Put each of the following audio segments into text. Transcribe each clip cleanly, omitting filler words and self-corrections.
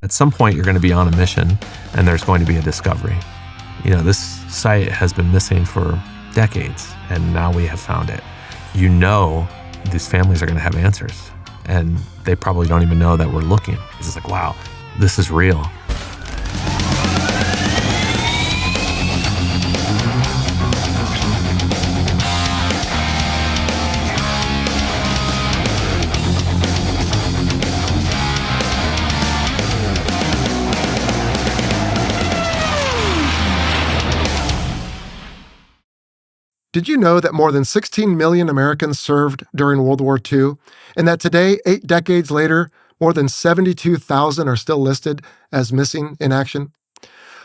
At some point, you're going to be on a mission and there's going to be a discovery. This site has been missing for decades and now we have found it. These families are going to have answers and they probably don't even know that we're looking. It's just like, wow, this is real. Did you know that more than 16 million Americans served during World War II, and that today, 8 decades later, more than 72,000 are still listed as missing in action?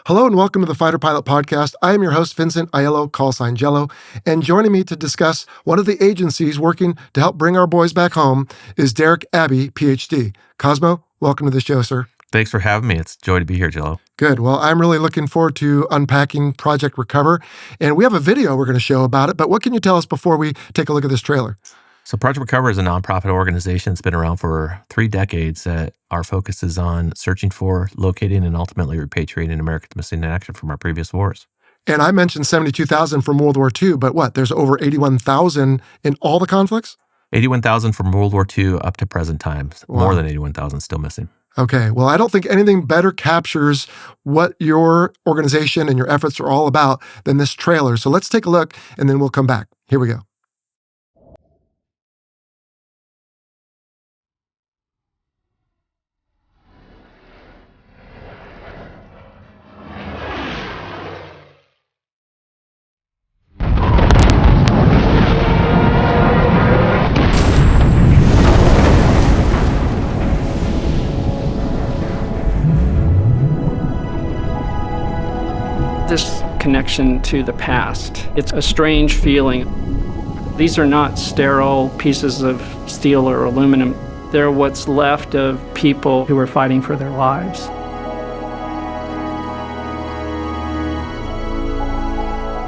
Hello and welcome to the Fighter Pilot Podcast. I am your host, Vincent Aiello, callsign Jello, and joining me to discuss one of the agencies working to help bring our boys back home is Derek Abbey, Ph.D. Cosmo, welcome to the show, sir. Thanks for having me. It's a joy to be here, Jello. Good. Well, I'm really looking forward to unpacking Project Recover, and we have a video we're going to show about it, but what can you tell us before we take a look at this trailer? So Project Recover is a nonprofit organization that's been around for 3 decades that our focus is on searching for, locating, and ultimately repatriating Americans missing in action from our previous wars. And I mentioned 72,000 from World War II, but what? There's over 81,000 in all the conflicts? 81,000 from World War II up to present time. Wow. More than 81,000 still missing. Okay, well, I don't think anything better captures what your organization and your efforts are all about than this trailer. So let's take a look, and then we'll come back. Here we go. This connection to the past, it's a strange feeling. These are not sterile pieces of steel or aluminum. They're what's left of people who are fighting for their lives.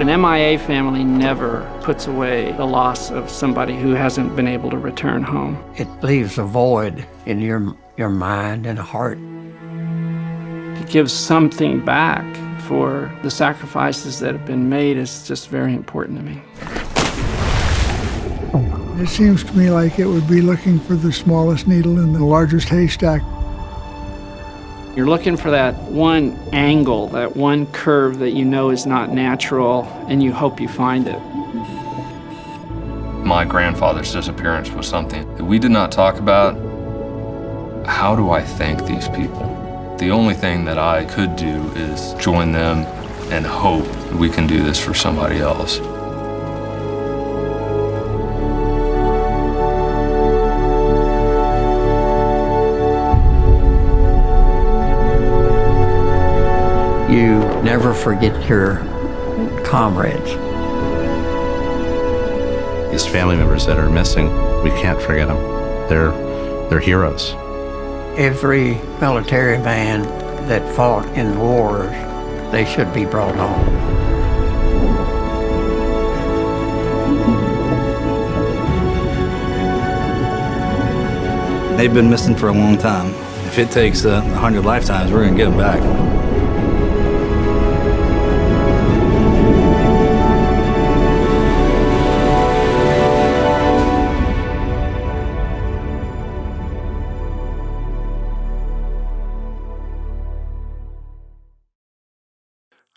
An MIA family never puts away the loss of somebody who hasn't been able to return home. It leaves a void in your mind and heart. It gives something back for the sacrifices that have been made is just very important to me. It seems to me like it would be looking for the smallest needle in the largest haystack. You're looking for that one angle, that one curve that you know is not natural, and you hope you find it. My grandfather's disappearance was something that we did not talk about. How do I thank these people? The only thing that I could do is join them and hope we can do this for somebody else. You never forget your comrades. These family members that are missing, we can't forget them. They're heroes. Every military man that fought in wars, they should be brought home. They've been missing for a long time. If it takes 100 lifetimes, we're going to get them back.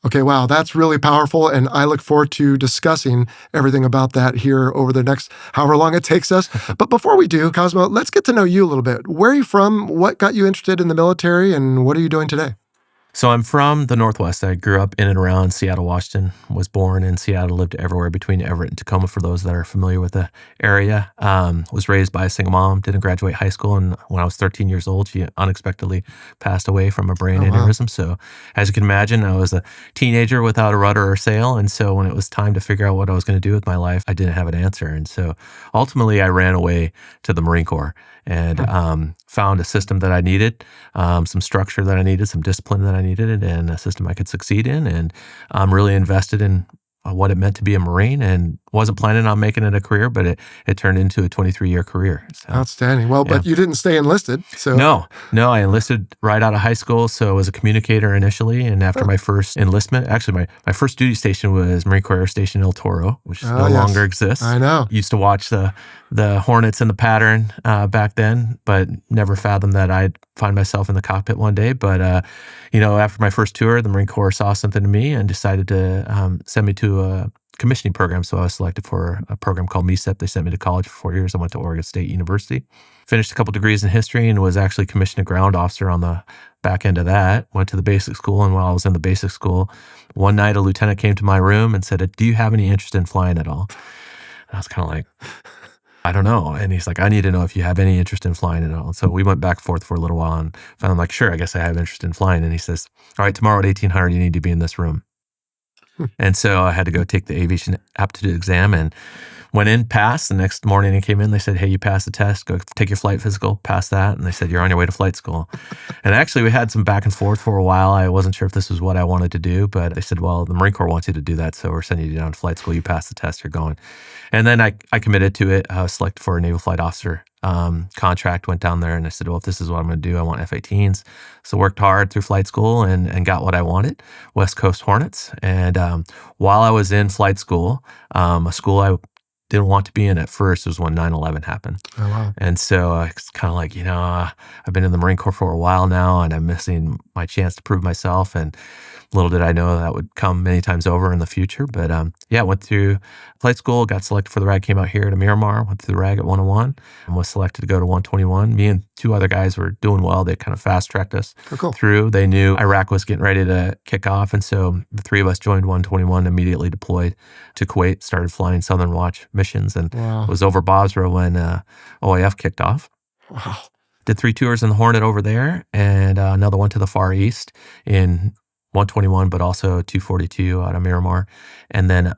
Okay, wow, that's really powerful, and I look forward to discussing everything about that here over the next however long it takes us. But before we do, Cosmo, let's get to know you a little bit. Where are you from? What got you interested in the military, and what are you doing today? So I'm from the Northwest. I grew up in and around Seattle, Washington, was born in Seattle, lived everywhere between Everett and Tacoma for those that are familiar with the area. Was raised by a single mom, didn't graduate high school, and when I was 13 years old, she unexpectedly passed away from a brain aneurysm. So as you can imagine, I was a teenager without a rudder or sail, and so when it was time to figure out what I was going to do with my life, I didn't have an answer. And so ultimately, I ran away to the Marine Corps and found a system that I needed, some structure that I needed, some discipline that I needed, and a system I could succeed in. And I'm really invested in what it meant to be a Marine, and wasn't planning on making it a career, but it turned into a 23-year career. So, Outstanding. Well, yeah. but you didn't stay enlisted, so. No, I enlisted right out of high school, so I was a communicator initially, and after my first enlistment, actually my first duty station was Marine Corps Air Station El Toro, which no longer exists. I know. Used to watch the Hornets and the pattern back then, but never fathomed that I'd find myself in the cockpit one day. But, after my first tour, the Marine Corps saw something in me and decided to send me to a commissioning program. So I was selected for a program called MESEP. They sent me to college for 4 years. I went to Oregon State University, finished a couple degrees in history, and was actually commissioned a ground officer on the back end of that. Went to the basic school, and while I was in the basic school, one night a lieutenant came to my room and said, "Do you have any interest in flying at all?" And I was kind of like, I don't know. And he's like, "I need to know if you have any interest in flying at all." And so we went back and forth for a little while, and found, I'm like, "Sure, I guess I have interest in flying." And he says, "All right, tomorrow at 1800, you need to be in this room." And so I had to go take the aviation aptitude exam, and went in, passed. The next morning I came in, they said, "Hey, you passed the test, go take your flight physical," pass that. And they said, "You're on your way to flight school." And actually we had some back and forth for a while. I wasn't sure if this was what I wanted to do, but they said, "Well, the Marine Corps wants you to do that, so we're sending you down to flight school. You passed the test, you're going." And then I committed to it. I was selected for a Naval Flight Officer contract, went down there, and I said, "Well, if this is what I'm going to do, I want F-18s." So worked hard through flight school and got what I wanted, West Coast Hornets. And while I was in flight school, a school I didn't want to be in at first was when 9/11 happened. Oh, wow. And so it's kind of like, I've been in the Marine Corps for a while now, and I'm missing my chance to prove myself. And little did I know that would come many times over in the future. But went through flight school, got selected for the RAG, came out here to Miramar, went through the RAG at 101, and was selected to go to 121. Me and two other guys were doing well. They kind of fast-tracked us through. They knew Iraq was getting ready to kick off, and so the three of us joined 121, immediately deployed to Kuwait, started flying Southern Watch missions, and was over Basra when OIF kicked off. Wow. Did 3 tours in the Hornet over there, and another one to the Far East in 121, but also 242 out of Miramar. And then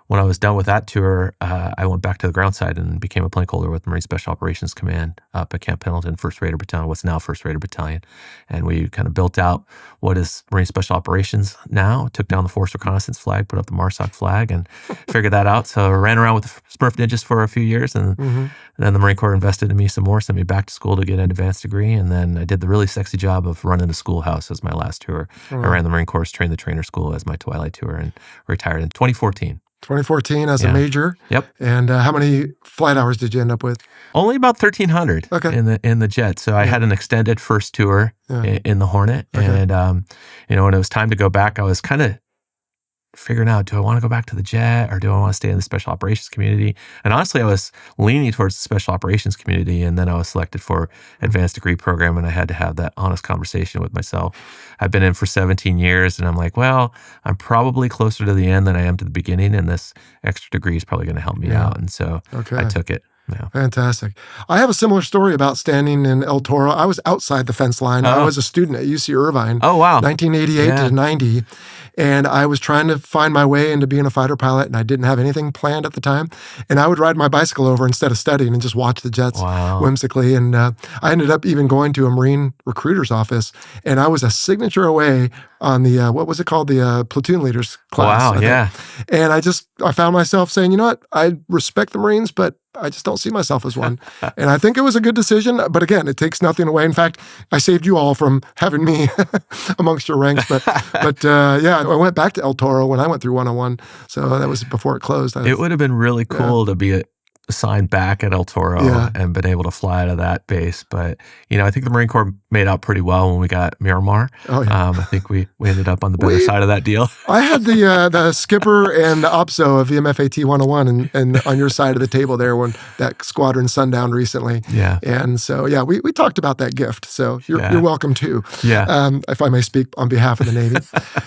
when I was done with that tour, I went back to the ground side and became a plank holder with Marine Special Operations Command up at Camp Pendleton, 1st Raider Battalion, what's now 1st Raider Battalion. And we kind of built out what is Marine Special Operations now, took down the Force Reconnaissance flag, put up the MARSOC flag, and figured that out. So I ran around with the Smurf Ninjas for a few years, and then the Marine Corps invested in me some more, sent me back to school to get an advanced degree, and then I did the really sexy job of running the schoolhouse as my last tour. I ran the Marine Corps Train the Trainer School as my twilight tour, and retired in 2014. 2014 as a major. Yep. And how many flight hours did you end up with? Only about 1,300 in the jet. So I had an extended first tour in the Hornet. And, when it was time to go back, I was kind of figuring out, do I want to go back to the jet, or do I want to stay in the special operations community? And honestly, I was leaning towards the special operations community, and then I was selected for advanced degree program, and I had to have that honest conversation with myself. I've been in for 17 years, and I'm like, well, I'm probably closer to the end than I am to the beginning, and this extra degree is probably going to help me out. And so I took it. Yeah. Fantastic. I have a similar story about standing in El Toro. I was outside the fence line. I was a student at UC Irvine. Oh, wow. 1988 to 90. And I was trying to find my way into being a fighter pilot, and I didn't have anything planned at the time. And I would ride my bicycle over instead of studying and just watch the jets whimsically. And I ended up even going to a Marine recruiter's office, and I was a signature away on the, what was it called? The platoon leaders class. Wow, yeah. And I found myself saying, you know what? I respect the Marines, but I just don't see myself as one. And I think it was a good decision. But again, it takes nothing away. In fact, I saved you all from having me amongst your ranks. But I went back to El Toro when I went through 101. So that was before it closed. It would have been really cool to be assigned back at El Toro and been able to fly out of that base. But, I think the Marine Corps made out pretty well when we got Miramar. Oh, yeah. I think we ended up on the better side of that deal. I had the skipper and the OPSO of VMFAT 101 and on your side of the table there when that squadron sundown recently. Yeah. And so, we talked about that gift. So you're welcome too. Yeah. If I may speak on behalf of the Navy.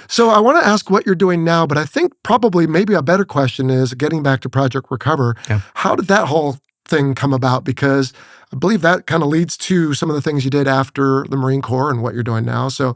So I want to ask what you're doing now, but I think probably maybe a better question is, getting back to Project Recover, how did that whole thing come about? Because I believe that kind of leads to some of the things you did after the Marine Corps and what you're doing now. So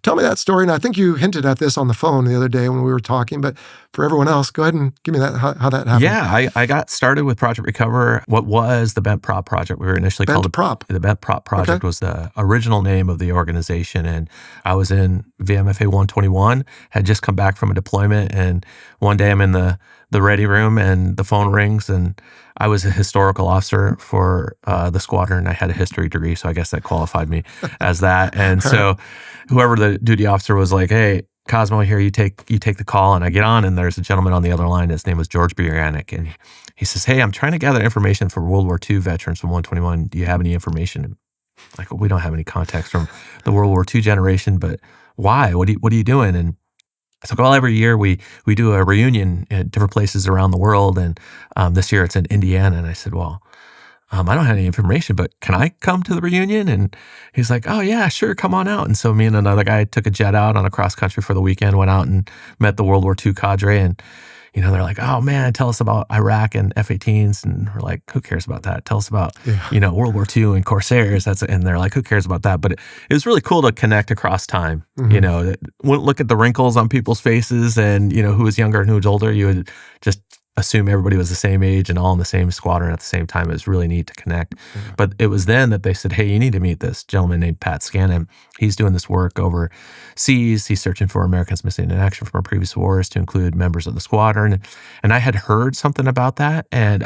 tell me that story. And I think you hinted at this on the phone the other day when we were talking, but for everyone else, go ahead and give me that, how that happened. Yeah, I got started with Project Recover. What was the Bent Prop Project? We were initially called the Bent Prop Project. Was the original name of the organization. And I was in VMFA 121, had just come back from a deployment. And one day I'm in the ready room and the phone rings, and I was a historical officer for the squadron. I had a history degree, so I guess that qualified me as that. And so whoever the duty officer was like, "Hey, Cosmo, here, you take the call." And I get on, and there's a gentleman on the other line. His name was George Burianic, and he says, "Hey, I'm trying to gather information for World War II veterans from 121. Do you have any information?" And I'm like, well, we don't have any context from the World War II generation, but why? What are you doing? And I said, well, every year we do a reunion at different places around the world, and this year it's in Indiana. And I said, well, I don't have any information, but can I come to the reunion? And he's like, oh yeah, sure, come on out. And so me and another guy took a jet out on a cross country for the weekend, went out and met the World War II cadre. And they're like, oh man, tell us about Iraq and F-18s. And we're like, who cares about that? Tell us about, World War II and Corsairs. And they're like, who cares about that? But it was really cool to connect across time. Wouldn't look at the wrinkles on people's faces and, who was younger and who was older. You would just assume everybody was the same age and all in the same squadron at the same time. It was really neat to connect. But it was then that they said, hey, you need to meet this gentleman named Pat Scannon. He's doing this work overseas. He's searching for Americans missing in action from our previous wars to include members of the squadron. And I had heard something about that. And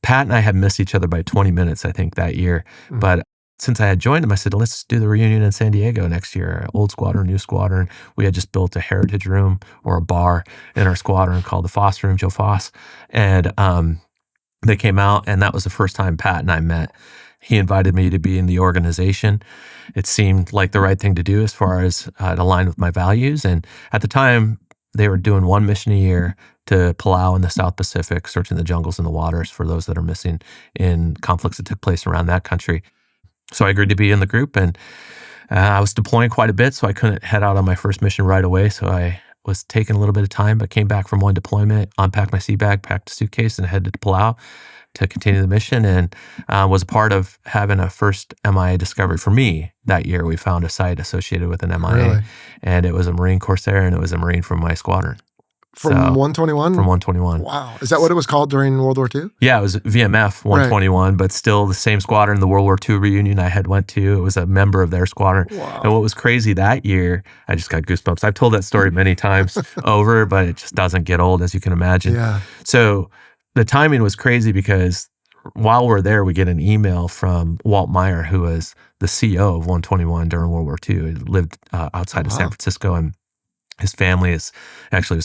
Pat and I had missed each other by 20 minutes, I think, that year. But since I had joined him, I said, let's do the reunion in San Diego next year. Old squadron, new squadron. We had just built a heritage room or a bar in our squadron called the Foss Room, Joe Foss. And they came out, and that was the first time Pat and I met. He invited me to be in the organization. It seemed like the right thing to do as far as it aligned with my values. And at the time, they were doing one mission a year to Palau in the South Pacific, searching the jungles and the waters for those that are missing in conflicts that took place around that country. So I agreed to be in the group, and I was deploying quite a bit, so I couldn't head out on my first mission right away. So I was taking a little bit of time, but came back from one deployment, unpacked my sea bag, packed a suitcase, and headed to Palau to continue the mission, and was a part of having a first MIA discovery for me that year. We found a site associated with an MIA, and it was a Marine Corsair, and it was a Marine from my squadron. From 121? From 121. Wow. Is that what it was called during World War II? Yeah, it was VMF 121, but still the same squadron, the World War II reunion I had went to. It was a member of their squadron. Wow. And what was crazy that year, I just got goosebumps. I've told that story many times over, but it just doesn't get old, as you can imagine. Yeah. So the timing was crazy because while we're there, we get an email from Walt Meyer, who was the CO of 121 during World War II. He lived outside of San Francisco, and his family was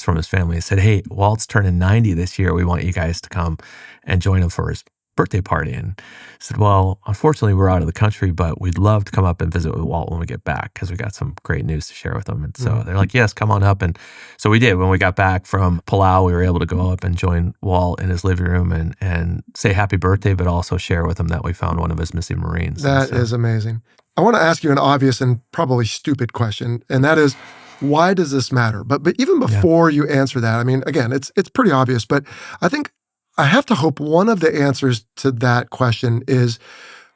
from his family. He said, hey, Walt's turning 90 this year. We want you guys to come and join him for his birthday party. And I said, well, unfortunately, we're out of the country, but we'd love to come up and visit with Walt when we get back because we got some great news to share with him. And so they're like, yes, come on up. And so we did. When we got back from Palau, we were able to go up and join Walt in his living room and say happy birthday, but also share with him that we found one of his missing Marines. That is amazing. I want to ask you an obvious and probably stupid question, and that is, why does this matter? But even before you answer that, I mean, again, it's pretty obvious, but I think I have to hope one of the answers to that question is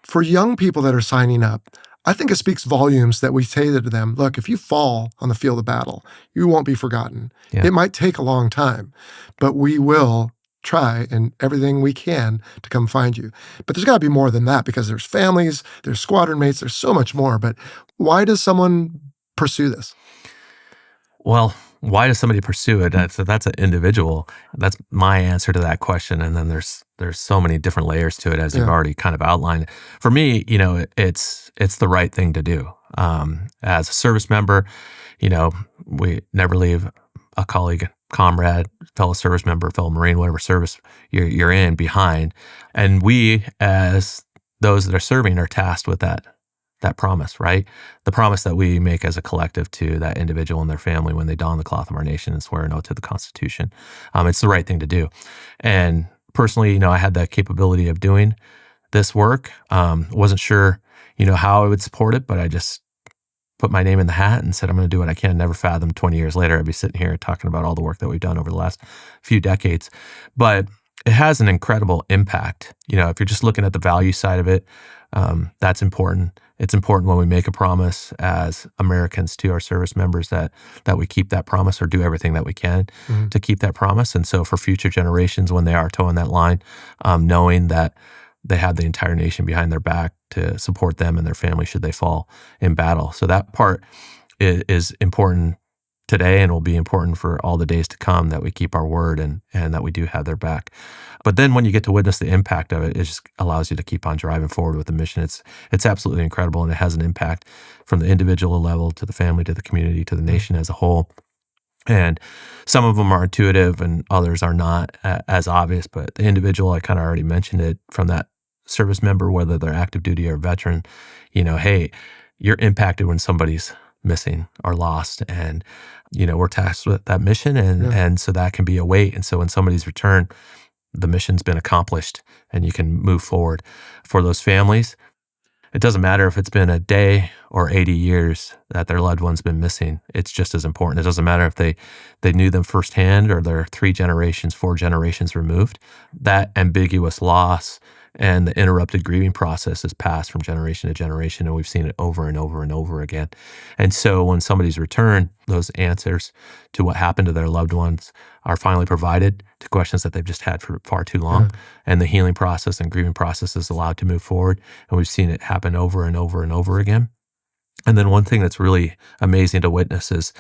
for young people that are signing up. I think it speaks volumes that we say to them, look, if you fall on the field of battle, you won't be forgotten. Yeah. It might take a long time, but we will try and everything we can to come find you. But there's got to be more than that because there's families, there's squadron mates, there's so much more. But why does someone pursue this? Well, why does somebody pursue it? That's an individual. That's my answer to that question. And then there's so many different layers to it, as you've already kind of outlined. For me, it's the right thing to do. As a service member, we never leave a colleague, comrade, fellow service member, fellow Marine, whatever service you're in behind. And we, as those that are serving, are tasked with that promise, right? The promise that we make as a collective to that individual and their family when they don the cloth of our nation and swear an oath to the Constitution. It's the right thing to do. And personally, I had the capability of doing this work. Wasn't sure, how I would support it, but I just put my name in the hat and said, I'm going to do what I can. Never fathomed 20 years later, I'd be sitting here talking about all the work that we've done over the last few decades. But it has an incredible impact. If you're just looking at the value side of it, that's important. It's important when we make a promise as Americans to our service members that we keep that promise or do everything that we can to keep that promise. And so for future generations, when they are towing that line, knowing that they have the entire nation behind their back to support them and their family should they fall in battle. So that part is important today and will be important for all the days to come, that we keep our word and that we do have their back. But then when you get to witness the impact of it, it just allows you to keep on driving forward with the mission. It's absolutely incredible, and it has an impact from the individual level to the family to the community to the nation as a whole. And some of them are intuitive and others are not as obvious, but the individual, I kind of already mentioned it, from that service member, whether they're active duty or veteran, hey, you're impacted when somebody's missing or lost, and we're tasked with that mission, and so that can be a weight. And so when somebody's returned, the mission's been accomplished and you can move forward. For those families, it doesn't matter if it's been a day or 80 years that their loved one's been missing. It's just as important. It doesn't matter if they knew them firsthand or they're 3 generations, 4 generations removed. That ambiguous loss and the interrupted grieving process is passed from generation to generation, and we've seen it over and over and over again. And so when somebody's returned, those answers to what happened to their loved ones are finally provided to questions that they've just had for far too long. And the healing process and grieving process is allowed to move forward. And we've seen it happen over and over and over again. And then one thing that's really amazing to witness is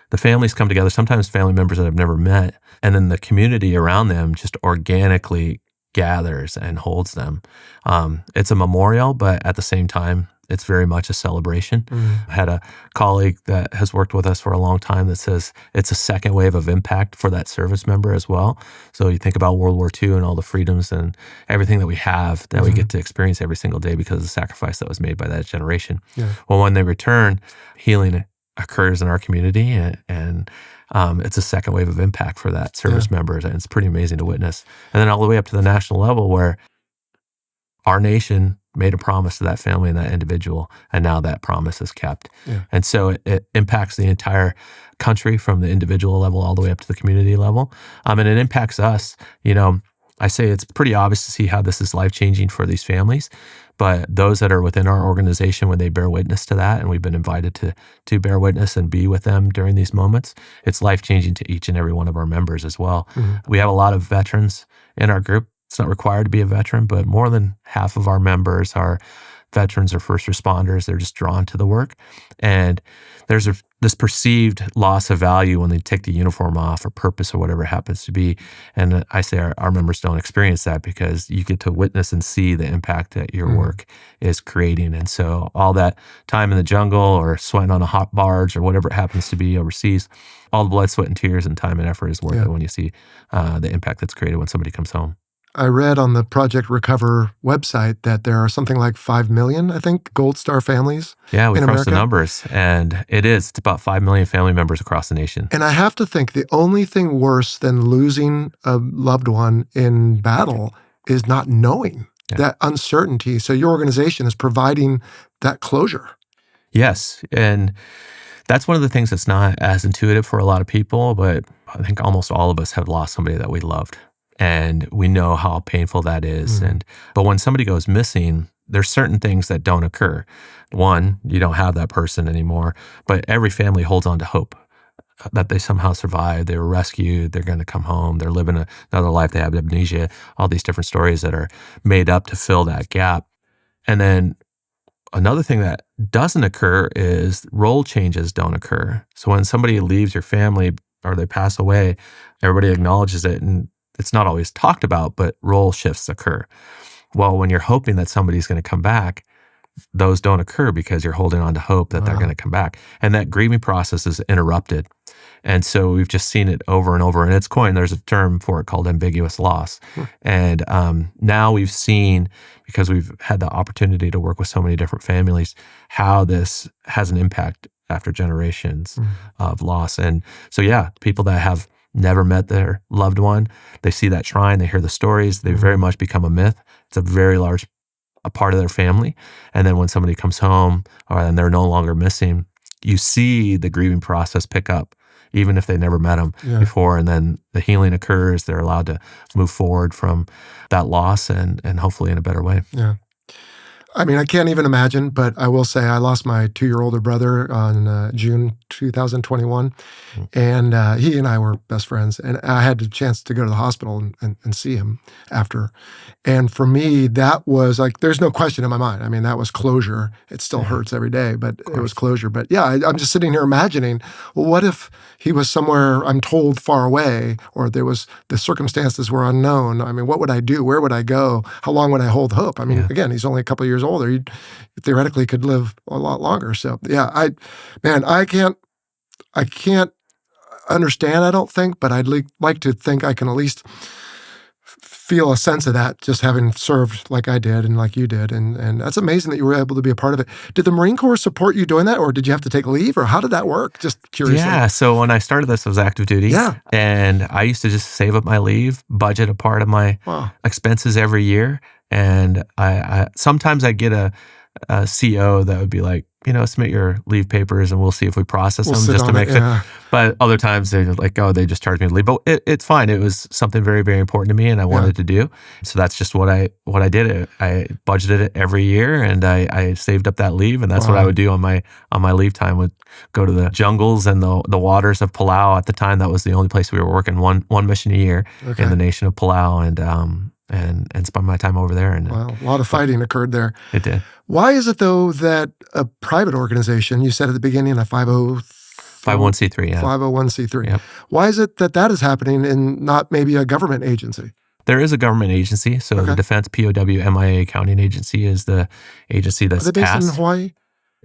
the families come together, sometimes family members that have never met, and then the community around them just organically gathers and holds them. It's a memorial, but at the same time, it's very much a celebration. I had a colleague that has worked with us for a long time that says it's a second wave of impact for that service member as well. So you think about World War II and all the freedoms and everything that we have that we get to experience every single day because of the sacrifice that was made by that generation. Well, when they return, healing occurs in our community, and it's a second wave of impact for that service members, and it's pretty amazing to witness. And then all the way up to the national level, where our nation made a promise to that family and that individual, and now that promise is kept. And so it impacts the entire country from the individual level all the way up to the community level. And it impacts us. I say it's pretty obvious to see how this is life-changing for these families, but those that are within our organization, when they bear witness to that, and we've been invited to bear witness and be with them during these moments, it's life-changing to each and every one of our members as well. We have a lot of veterans in our group. It's not required to be a veteran, but more than half of our members are veterans or first responders. They're just drawn to the work. And there's this perceived loss of value when they take the uniform off, or purpose, or whatever it happens to be. And I say our members don't experience that, because you get to witness and see the impact that your work is creating. And so all that time in the jungle or sweating on a hot barge or whatever it happens to be overseas, all the blood, sweat, and tears and time and effort is worth it when you see the impact that's created when somebody comes home. I read on the Project Recover website that there are something like 5 million, I think, Gold Star families Yeah, we in crossed America. the numbers, and it's about 5 million family members across the nation. And I have to think the only thing worse than losing a loved one in battle is not knowing that uncertainty. So your organization is providing that closure. Yes, and that's one of the things that's not as intuitive for a lot of people, but I think almost all of us have lost somebody that we loved. And we know how painful that is. But when somebody goes missing, there's certain things that don't occur. One, you don't have that person anymore, but every family holds on to hope that they somehow survived, they were rescued, they're going to come home, they're living another life, they have amnesia, all these different stories that are made up to fill that gap. And then another thing that doesn't occur is role changes don't occur. So when somebody leaves your family or they pass away, everybody acknowledges it, and it's not always talked about, but role shifts occur. Well, when you're hoping that somebody's going to come back, those don't occur because you're holding on to hope that they're going to come back. And that grieving process is interrupted. And so we've just seen it over and over. And it's coined, there's a term for it called ambiguous loss. And now we've seen, because we've had the opportunity to work with so many different families, how this has an impact after generations of loss. And so, people that have never met their loved one, they see that shrine, they hear the stories, they very much become a myth. It's a very large part of their family. And then when somebody comes home and they're no longer missing, you see the grieving process pick up even if they never met them before. And then the healing occurs. They're allowed to move forward from that loss and hopefully in a better way. Yeah. I mean, I can't even imagine, but I will say I lost my 2-year older brother on June 2021, and he and I were best friends, and I had the chance to go to the hospital and see him after. And for me, that was like, there's no question in my mind. I mean, that was closure. It still hurts every day, but it was closure. But yeah, I'm just sitting here imagining, well, what if he was somewhere, I'm told, far away, or the circumstances were unknown? I mean, what would I do? Where would I go? How long would I hold hope? I mean, again, he's only a couple of years older. He theoretically could live a lot longer. So yeah, I can't understand, I don't think, but I'd like to think I can at least feel a sense of that, just having served like I did and like you did. And that's amazing that you were able to be a part of it. Did the Marine Corps support you doing that, or did you have to take leave, or how did that work? Just curious. Yeah, so when I started this, I was active duty. Yeah. And I used to just save up my leave, budget a part of my expenses every year. And I sometimes I get a CO that would be like, submit your leave papers and we'll see if we process them just to make sure. But other times they're like, they just charge me to leave. But it's fine. It was something very, very important to me and I wanted to do. So that's just what I did. I budgeted it every year and I saved up that leave, and that's what I would do on my leave time. Would go to the jungles and the waters of Palau. At the time, that was the only place we were working, one mission a year in the nation of Palau, and spend my time over there. And a lot of fighting occurred there. It did. Why is it, though, that a private organization, you said at the beginning, a 501c3, yeah. 501c3. Yep. Why is it that is happening and not maybe a government agency? There is a government agency. So the Defense POW MIA Accounting Agency is the agency that's Are they based tasked. in Hawaii?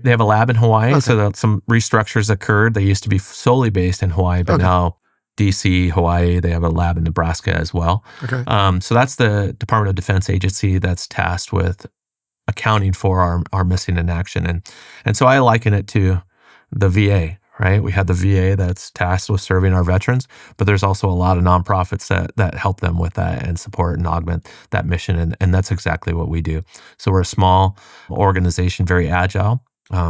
They have a lab in Hawaii. So some restructures occurred. They used to be solely based in Hawaii, but now DC, Hawaii, they have a lab in Nebraska as well. Okay. So that's the Department of Defense agency that's tasked with accounting for our missing in action. And so I liken it to the VA, right? We have the VA that's tasked with serving our veterans, but there's also a lot of nonprofits that help them with that and support and augment that mission. And that's exactly what we do. So we're a small organization, very agile.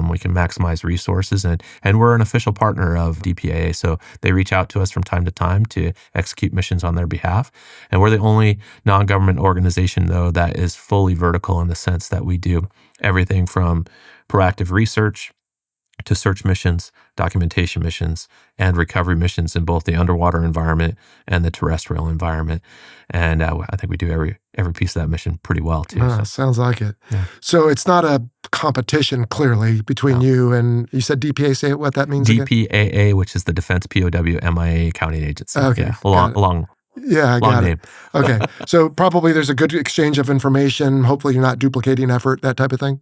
We can maximize resources, and we're an official partner of DPAA. So they reach out to us from time to time to execute missions on their behalf. And we're the only non-government organization, though, that is fully vertical in the sense that we do everything from proactive research to search missions, documentation missions, and recovery missions in both the underwater environment and the terrestrial environment. And I think we do every piece of that mission pretty well, too. Sounds like it. Yeah. So it's not a competition, clearly, between you and, you said DPA, say what that means again? DPAA, which is the Defense POW MIA Accounting Agency. Okay. Yeah, long I got name. it. Okay. So probably there's a good exchange of information. Hopefully you're not duplicating effort, that type of thing.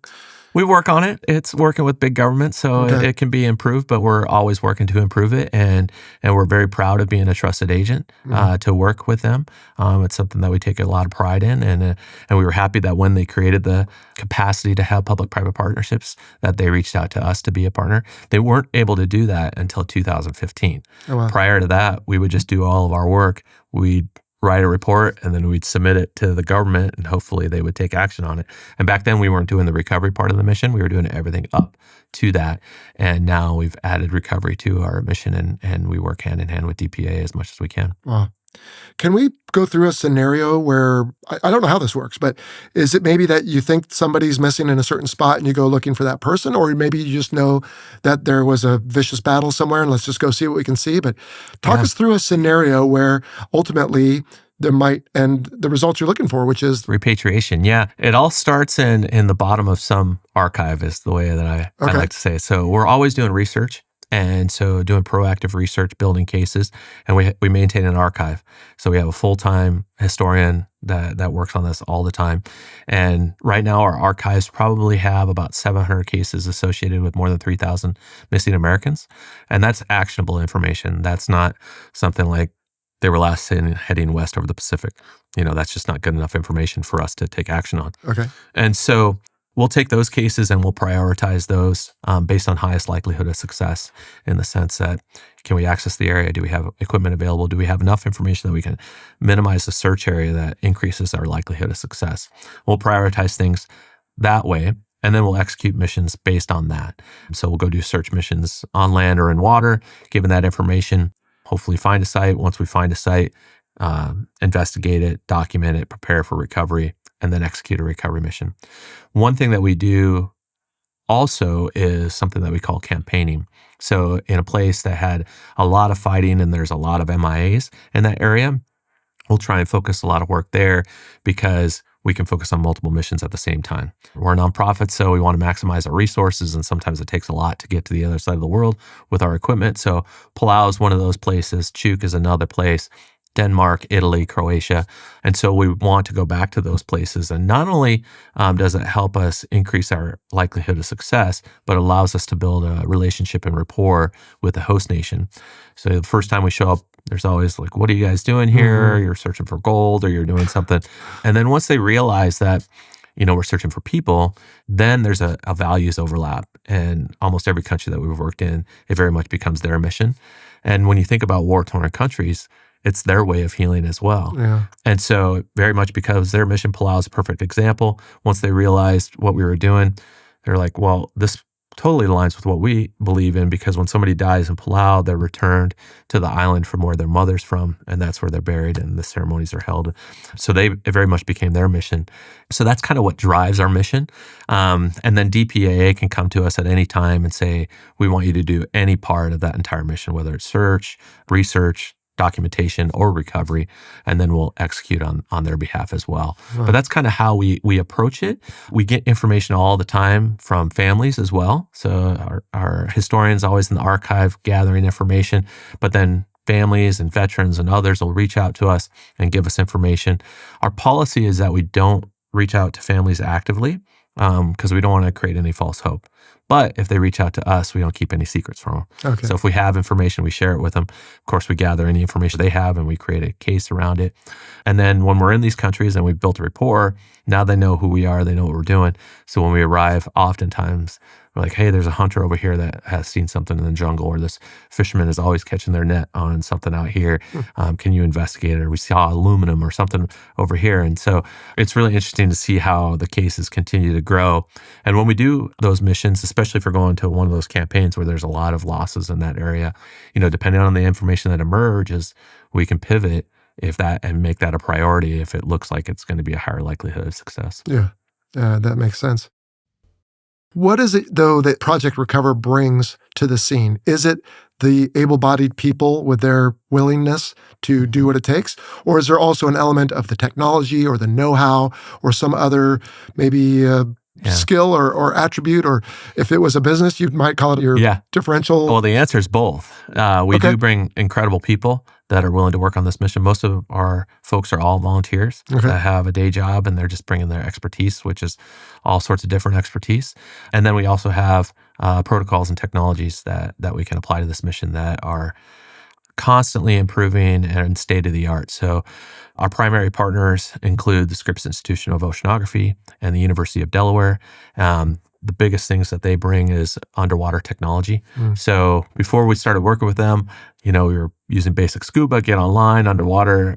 We work on it. It's working with big government, so it can be improved, but we're always working to improve it. And we're very proud of being a trusted agent to work with them. It's something that we take a lot of pride in. And we were happy that when they created the capacity to have public-private partnerships, that they reached out to us to be a partner. They weren't able to do that until 2015. Oh, wow. Prior to that, we would just do all of our work. We'd write a report, and then we'd submit it to the government, and hopefully they would take action on it. And back then, we weren't doing the recovery part of the mission. We were doing everything up to that. And now we've added recovery to our mission, and we work hand in hand with DPA as much as we can. Wow. Can we go through a scenario where, I don't know how this works, but is it maybe that you think somebody's missing in a certain spot and you go looking for that person? Or maybe you just know that there was a vicious battle somewhere and let's just go see what we can see. But talk us through a scenario where ultimately there might end the results you're looking for, which is repatriation. Yeah. It all starts in the bottom of some archive is the way that I like to say it. So we're always doing research. And so doing proactive research, building cases, and we maintain an archive. So we have a full-time historian that works on this all the time. And right now our archives probably have about 700 cases associated with more than 3,000 missing Americans. And that's actionable information. That's not something like they were last seen heading west over the Pacific. That's just not good enough information for us to take action on. Okay. And so we'll take those cases and we'll prioritize those based on highest likelihood of success, in the sense that, can we access the area? Do we have equipment available? Do we have enough information that we can minimize the search area that increases our likelihood of success? We'll prioritize things that way. And then we'll execute missions based on that. So we'll go do search missions on land or in water, given that information, hopefully find a site. Once we find a site, investigate it, document it, prepare for recovery, and then execute a recovery mission. One thing that we do also is something that we call campaigning. So in a place that had a lot of fighting and there's a lot of MIAs in that area, we'll try and focus a lot of work there because we can focus on multiple missions at the same time. We're a nonprofit, so we want to maximize our resources, and sometimes it takes a lot to get to the other side of the world with our equipment. So Palau is one of those places. Chuk is another place. Denmark, Italy, Croatia. And so we want to go back to those places. And not only does it help us increase our likelihood of success, but allows us to build a relationship and rapport with the host nation. So the first time we show up, there's always like, what are you guys doing here? You're searching for gold or you're doing something. And then once they realize that, we're searching for people, then there's a values overlap. And almost every country that we've worked in, it very much becomes their mission. And when you think about war-torn countries, it's their way of healing as well. Yeah. And so very much because their mission, Palau is a perfect example. Once they realized what we were doing, they're like, well, this totally aligns with what we believe in, because when somebody dies in Palau, they're returned to the island from where their mother's from, and that's where they're buried and the ceremonies are held. So it very much became their mission. So that's kind of what drives our mission. And then DPAA can come to us at any time and say, we want you to do any part of that entire mission, whether it's search, research, documentation, or recovery, and then we'll execute on their behalf as well. Right. But that's kind of how we approach it. We get information all the time from families as well. So our historians always in the archive gathering information, but then families and veterans and others will reach out to us and give us information. Our policy is that we don't reach out to families actively because we don't want to create any false hope. But if they reach out to us, we don't keep any secrets from them. Okay. So if we have information, we share it with them. Of course, we gather any information they have and we create a case around it. And then when we're in these countries and we've built a rapport, now they know who we are, they know what we're doing. So when we arrive, oftentimes we're like, hey, there's a hunter over here that has seen something in the jungle, or this fisherman is always catching their net on something out here. Can you investigate it? Or we saw aluminum or something over here. And so it's really interesting to see how the cases continue to grow. And when we do those missions, especially if we're going to one of those campaigns where there's a lot of losses in that area, depending on the information that emerges, we can pivot and make that a priority if it looks like it's going to be a higher likelihood of success. Yeah, that makes sense. What is it, though, that Project Recover brings to the scene? Is it the able-bodied people with their willingness to do what it takes? Or is there also an element of the technology or the know-how or some other maybe skill or attribute? Or if it was a business, you might call it your differential? Well, the answer is both. We do bring incredible people that are willing to work on this mission. Most of our folks are all volunteers that have a day job, and they're just bringing their expertise, which is all sorts of different expertise. And then we also have protocols and technologies that we can apply to this mission that are constantly improving and state-of-the-art. So our primary partners include the Scripps Institution of Oceanography and the University of Delaware. The biggest things that they bring is underwater technology. So before we started working with them, we were using basic scuba, get online, underwater,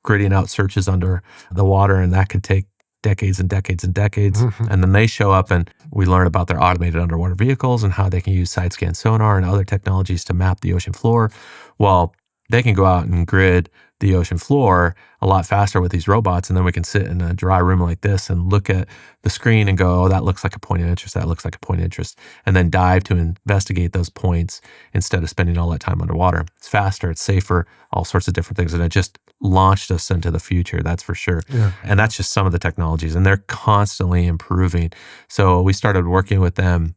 gritting out searches under the water, and that could take decades and decades and decades. And then they show up and we learn about their automated underwater vehicles and how they can use side scan sonar and other technologies to map the ocean floor. Well, they can go out and grid the ocean floor a lot faster with these robots, and then we can sit in a dry room like this and look at the screen and go, oh, that looks like a point of interest, that looks like a point of interest, and then dive to investigate those points instead of spending all that time underwater. It's faster, it's safer, all sorts of different things, and it just launched us into the future, that's for sure. Yeah. And that's just some of the technologies, and they're constantly improving. So we started working with them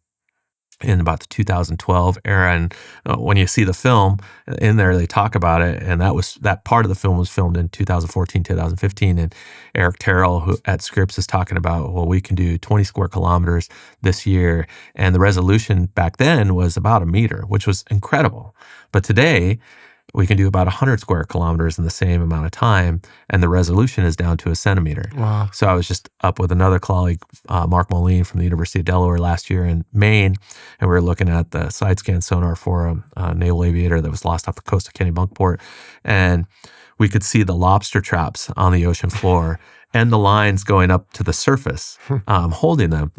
in about the 2012 era. And when you see the film in there, they talk about it. And that part of the film was filmed in 2014, 2015. And Eric Terrell, who at Scripps, is talking about, well, we can do 20 square kilometers this year. And the resolution back then was about a meter, which was incredible. But today, we can do about 100 square kilometers in the same amount of time, and the resolution is down to a centimeter. Wow. So I was just up with another colleague, Mark Moline from the University of Delaware last year in Maine, and we were looking at the side scan sonar for a naval aviator that was lost off the coast of Kennebunkport. And we could see the lobster traps on the ocean floor and the lines going up to the surface, holding them.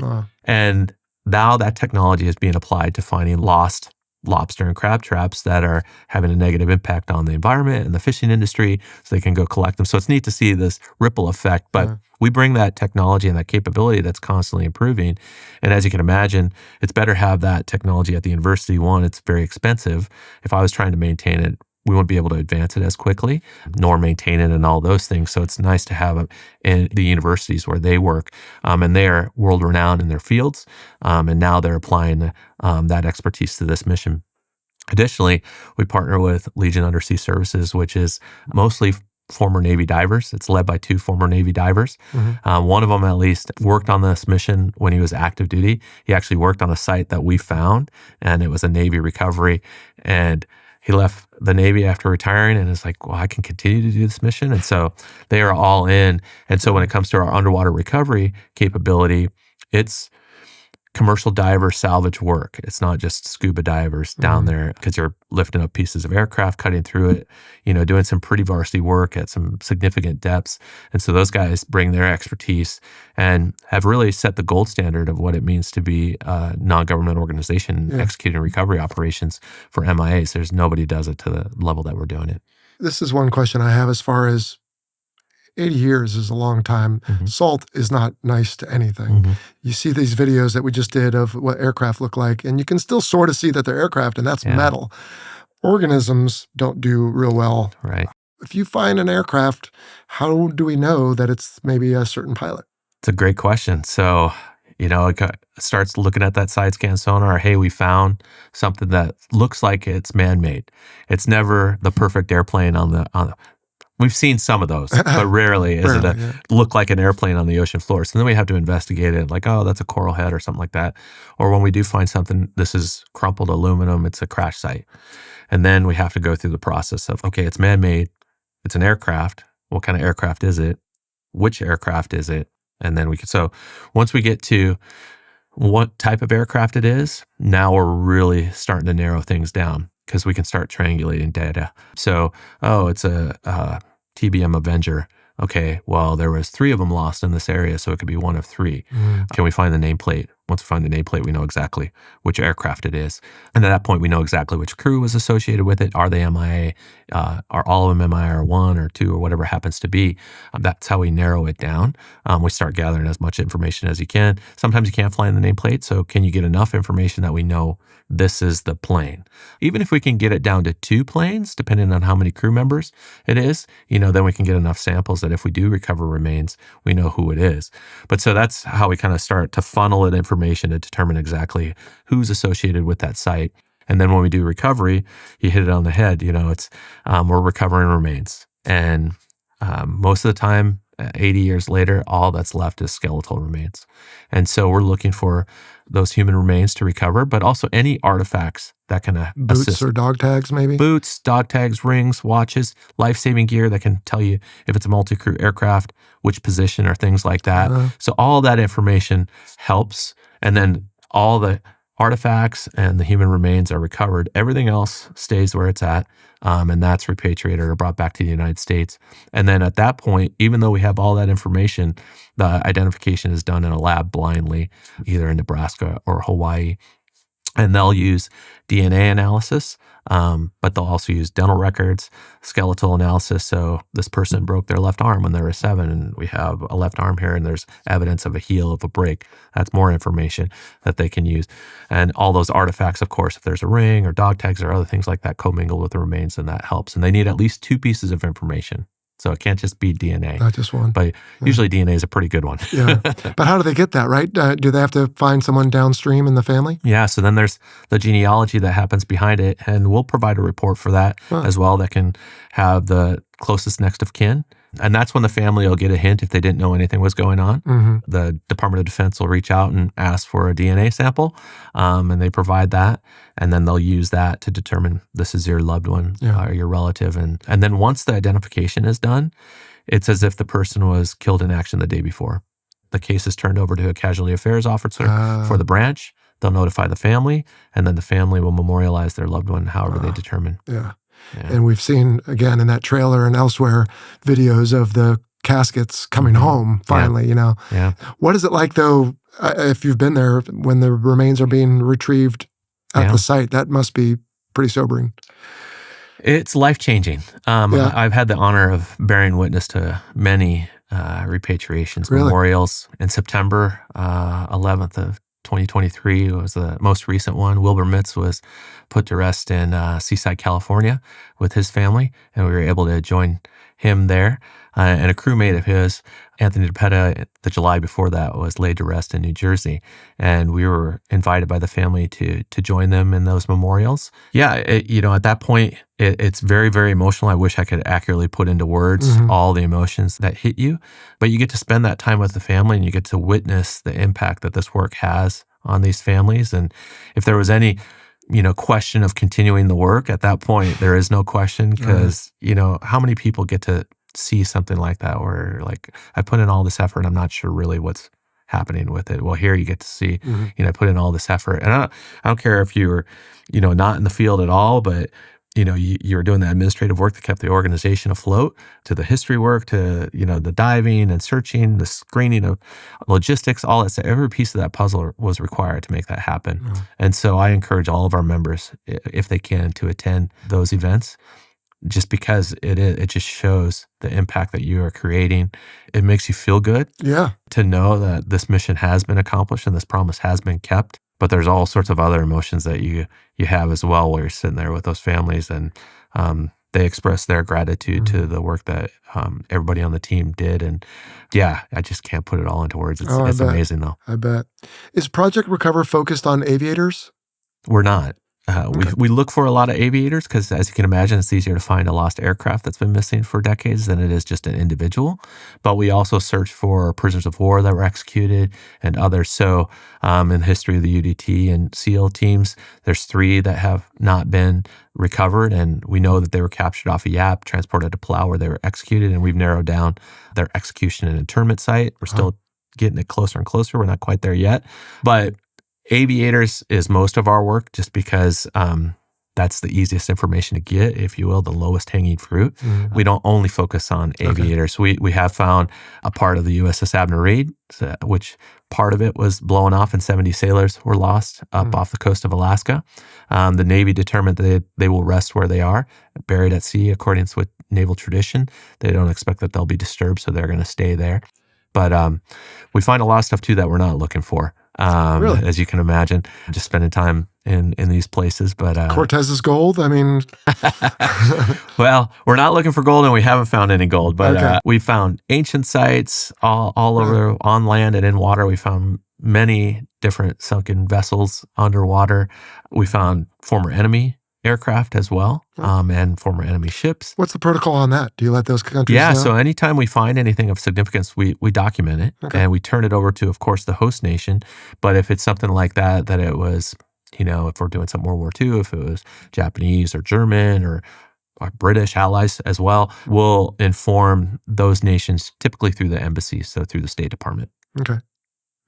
And now that technology is being applied to finding lost lobster and crab traps that are having a negative impact on the environment and the fishing industry, so they can go collect them. So it's neat to see this ripple effect, but we bring that technology and that capability that's constantly improving. And as you can imagine, it's better to have that technology at the university. One, it's very expensive. If I was trying to maintain it, we won't be able to advance it as quickly, nor maintain it and all those things. So it's nice to have it in the universities where they work, and they're world-renowned in their fields, and now they're applying that expertise to this mission. Additionally, we partner with Legion Undersea Services, which is mostly former Navy divers. It's led by 2 former Navy divers. One of them, at least, worked on this mission when he was active duty. He actually worked on a site that we found, and it was a Navy recovery. And he left the Navy after retiring and is like, well, I can continue to do this mission. And so they are all in. And so when it comes to our underwater recovery capability, it's commercial diver salvage work. It's not just scuba divers down there, because you're lifting up pieces of aircraft, cutting through it, doing some pretty varsity work at some significant depths. And so those guys bring their expertise and have really set the gold standard of what it means to be a non-government organization executing recovery operations for MIAs. There's nobody does it to the level that we're doing it. This is one question I have as far as 80 years is a long time. Salt is not nice to anything. You see these videos that we just did of what aircraft look like, and you can still sort of see that they're aircraft, and that's metal. Organisms don't do real well. Right. If you find an aircraft, how do we know that it's maybe a certain pilot? It's a great question. So, it starts looking at that side scan sonar. Hey, we found something that looks like it's man-made. It's never the perfect airplane on the we've seen some of those, but rarely is it look like an airplane on the ocean floor. So then we have to investigate it, like, oh, that's a coral head or something like that. Or when we do find something, this is crumpled aluminum, it's a crash site. And then we have to go through the process of, okay, it's man-made, it's an aircraft. What kind of aircraft is it? Which aircraft is it? And then so once we get to what type of aircraft it is, now we're really starting to narrow things down, because we can start triangulating data. So, it's a TBM Avenger. Okay, well, there was 3 of them lost in this area, so it could be one of 3. Can we find the nameplate? Once we find the nameplate, we know exactly which aircraft it is. And at that point, we know exactly which crew was associated with it. Are they MIA? Are all of them MIA, or 1 or 2 or whatever happens to be? That's how we narrow it down. We start gathering as much information as you can. Sometimes you can't find the nameplate, so can you get enough information that we know this is the plane? Even if we can get it down to 2 planes, depending on how many crew members it is, then we can get enough samples that if we do recover remains, we know who it is. But so that's how we kind of start to funnel in information to determine exactly who's associated with that site. And then when we do recovery, you hit it on the head. It's we're recovering remains, and most of the time, 80 years later, all that's left is skeletal remains. And so we're looking for those human remains to recover, but also any artifacts that can Boots assist. or dog tags, maybe? Boots, dog tags, rings, watches, life-saving gear that can tell you if it's a multi-crew aircraft, which position, or things like that. So all that information helps. And then all the artifacts and the human remains are recovered. Everything else stays where it's at, and that's repatriated or brought back to the United States. And then at that point, even though we have all that information, the identification is done in a lab blindly, either in Nebraska or Hawaii. And they'll use DNA analysis, but they'll also use dental records, skeletal analysis. So this person broke their left arm when they were 7, and we have a left arm here, and there's evidence of a heel of a break. That's more information that they can use. And all those artifacts, of course, if there's a ring or dog tags or other things like that commingled with the remains, then that helps. And they need at least 2 pieces of information. So it can't just be DNA. Not just one. But usually DNA is a pretty good one. But how do they get that, right? Do they have to find someone downstream in the family? Yeah, so then there's the genealogy that happens behind it, and we'll provide a report for that as well that can have the closest next of kin. And that's when the family will get a hint if they didn't know anything was going on. The Department of Defense will reach out and ask for a DNA sample, and they provide that. And then they'll use that to determine this is your loved one or your relative. And then once the identification is done, it's as if the person was killed in action the day before. The case is turned over to a casualty affairs officer for the branch. They'll notify the family, and then the family will memorialize their loved one however they determine. Yeah. Yeah. And we've seen, again, in that trailer and elsewhere, videos of the caskets coming home finally, Yeah. What is it like, though, if you've been there, when the remains are being retrieved at Yeah. the site? That must be pretty sobering. It's life-changing. Yeah. I've had the honor of bearing witness to many repatriations, Really? memorials. In September 11th of 2023 was the most recent one. Wilbur Mitz was put to rest in Seaside, California with his family, and we were able to join him there. And a crewmate of his, Anthony DePetta, the July before that, was laid to rest in New Jersey. And we were invited by the family to join them in those memorials. Yeah, at that point, it's very, very emotional. I wish I could accurately put into words all the emotions that hit you. But you get to spend that time with the family, and you get to witness the impact that this work has on these families. And if there was any question of continuing the work at that point, there is no question, because, how many people get to see something like that where, like, I put in all this effort, I'm not sure really what's happening with it. Well, here you get to see, I put in all this effort. And I don't care if you were, not in the field at all, but, you were doing the administrative work that kept the organization afloat, to the history work, to, the diving and searching, the screening of logistics, all that stuff. Every piece of that puzzle was required to make that happen. And so I encourage all of our members, if they can, to attend those events, just because it just shows the impact that you are creating. It makes you feel good to know that this mission has been accomplished and this promise has been kept. But there's all sorts of other emotions that you have as well, where you're sitting there with those families, and they express their gratitude to the work that everybody on the team did. And I just can't put it all into words. It's amazing, though. I bet. Is Project Recover focused on aviators? We're not. We look for a lot of aviators because, as you can imagine, it's easier to find a lost aircraft that's been missing for decades than it is just an individual. But we also search for prisoners of war that were executed and others. So in the history of the UDT and SEAL teams, there's 3 that have not been recovered, and we know that they were captured off a YAP, transported to Palau, where they were executed, and we've narrowed down their execution and internment site. We're still getting it closer and closer. We're not quite there yet. But aviators is most of our work, just because that's the easiest information to get, if you will, the lowest hanging fruit. We don't only focus on aviators. We have found a part of the USS Abner Reed, which part of it was blown off and 70 sailors were lost up off the coast of Alaska. The Navy determined that they will rest where they are, buried at sea, according to naval tradition. They don't expect that they'll be disturbed, so they're going to stay there. But we find a lot of stuff, too, that we're not looking for. Really? As you can imagine, just spending time in these places. But Cortez's gold? I mean... Well, we're not looking for gold, and we haven't found any gold. But we found ancient sites all over, on land and in water. We found many different sunken vessels underwater. We found former enemy aircraft as well, and former enemy ships. What's the protocol on that? Do you let those countries know? So anytime we find anything of significance, we document it, and we turn it over to, of course, the host nation. But if it's something like that it was, if we're doing some World War II, if it was Japanese or German or our British allies as well, we'll inform those nations, typically through the embassies, so through the State Department. Okay.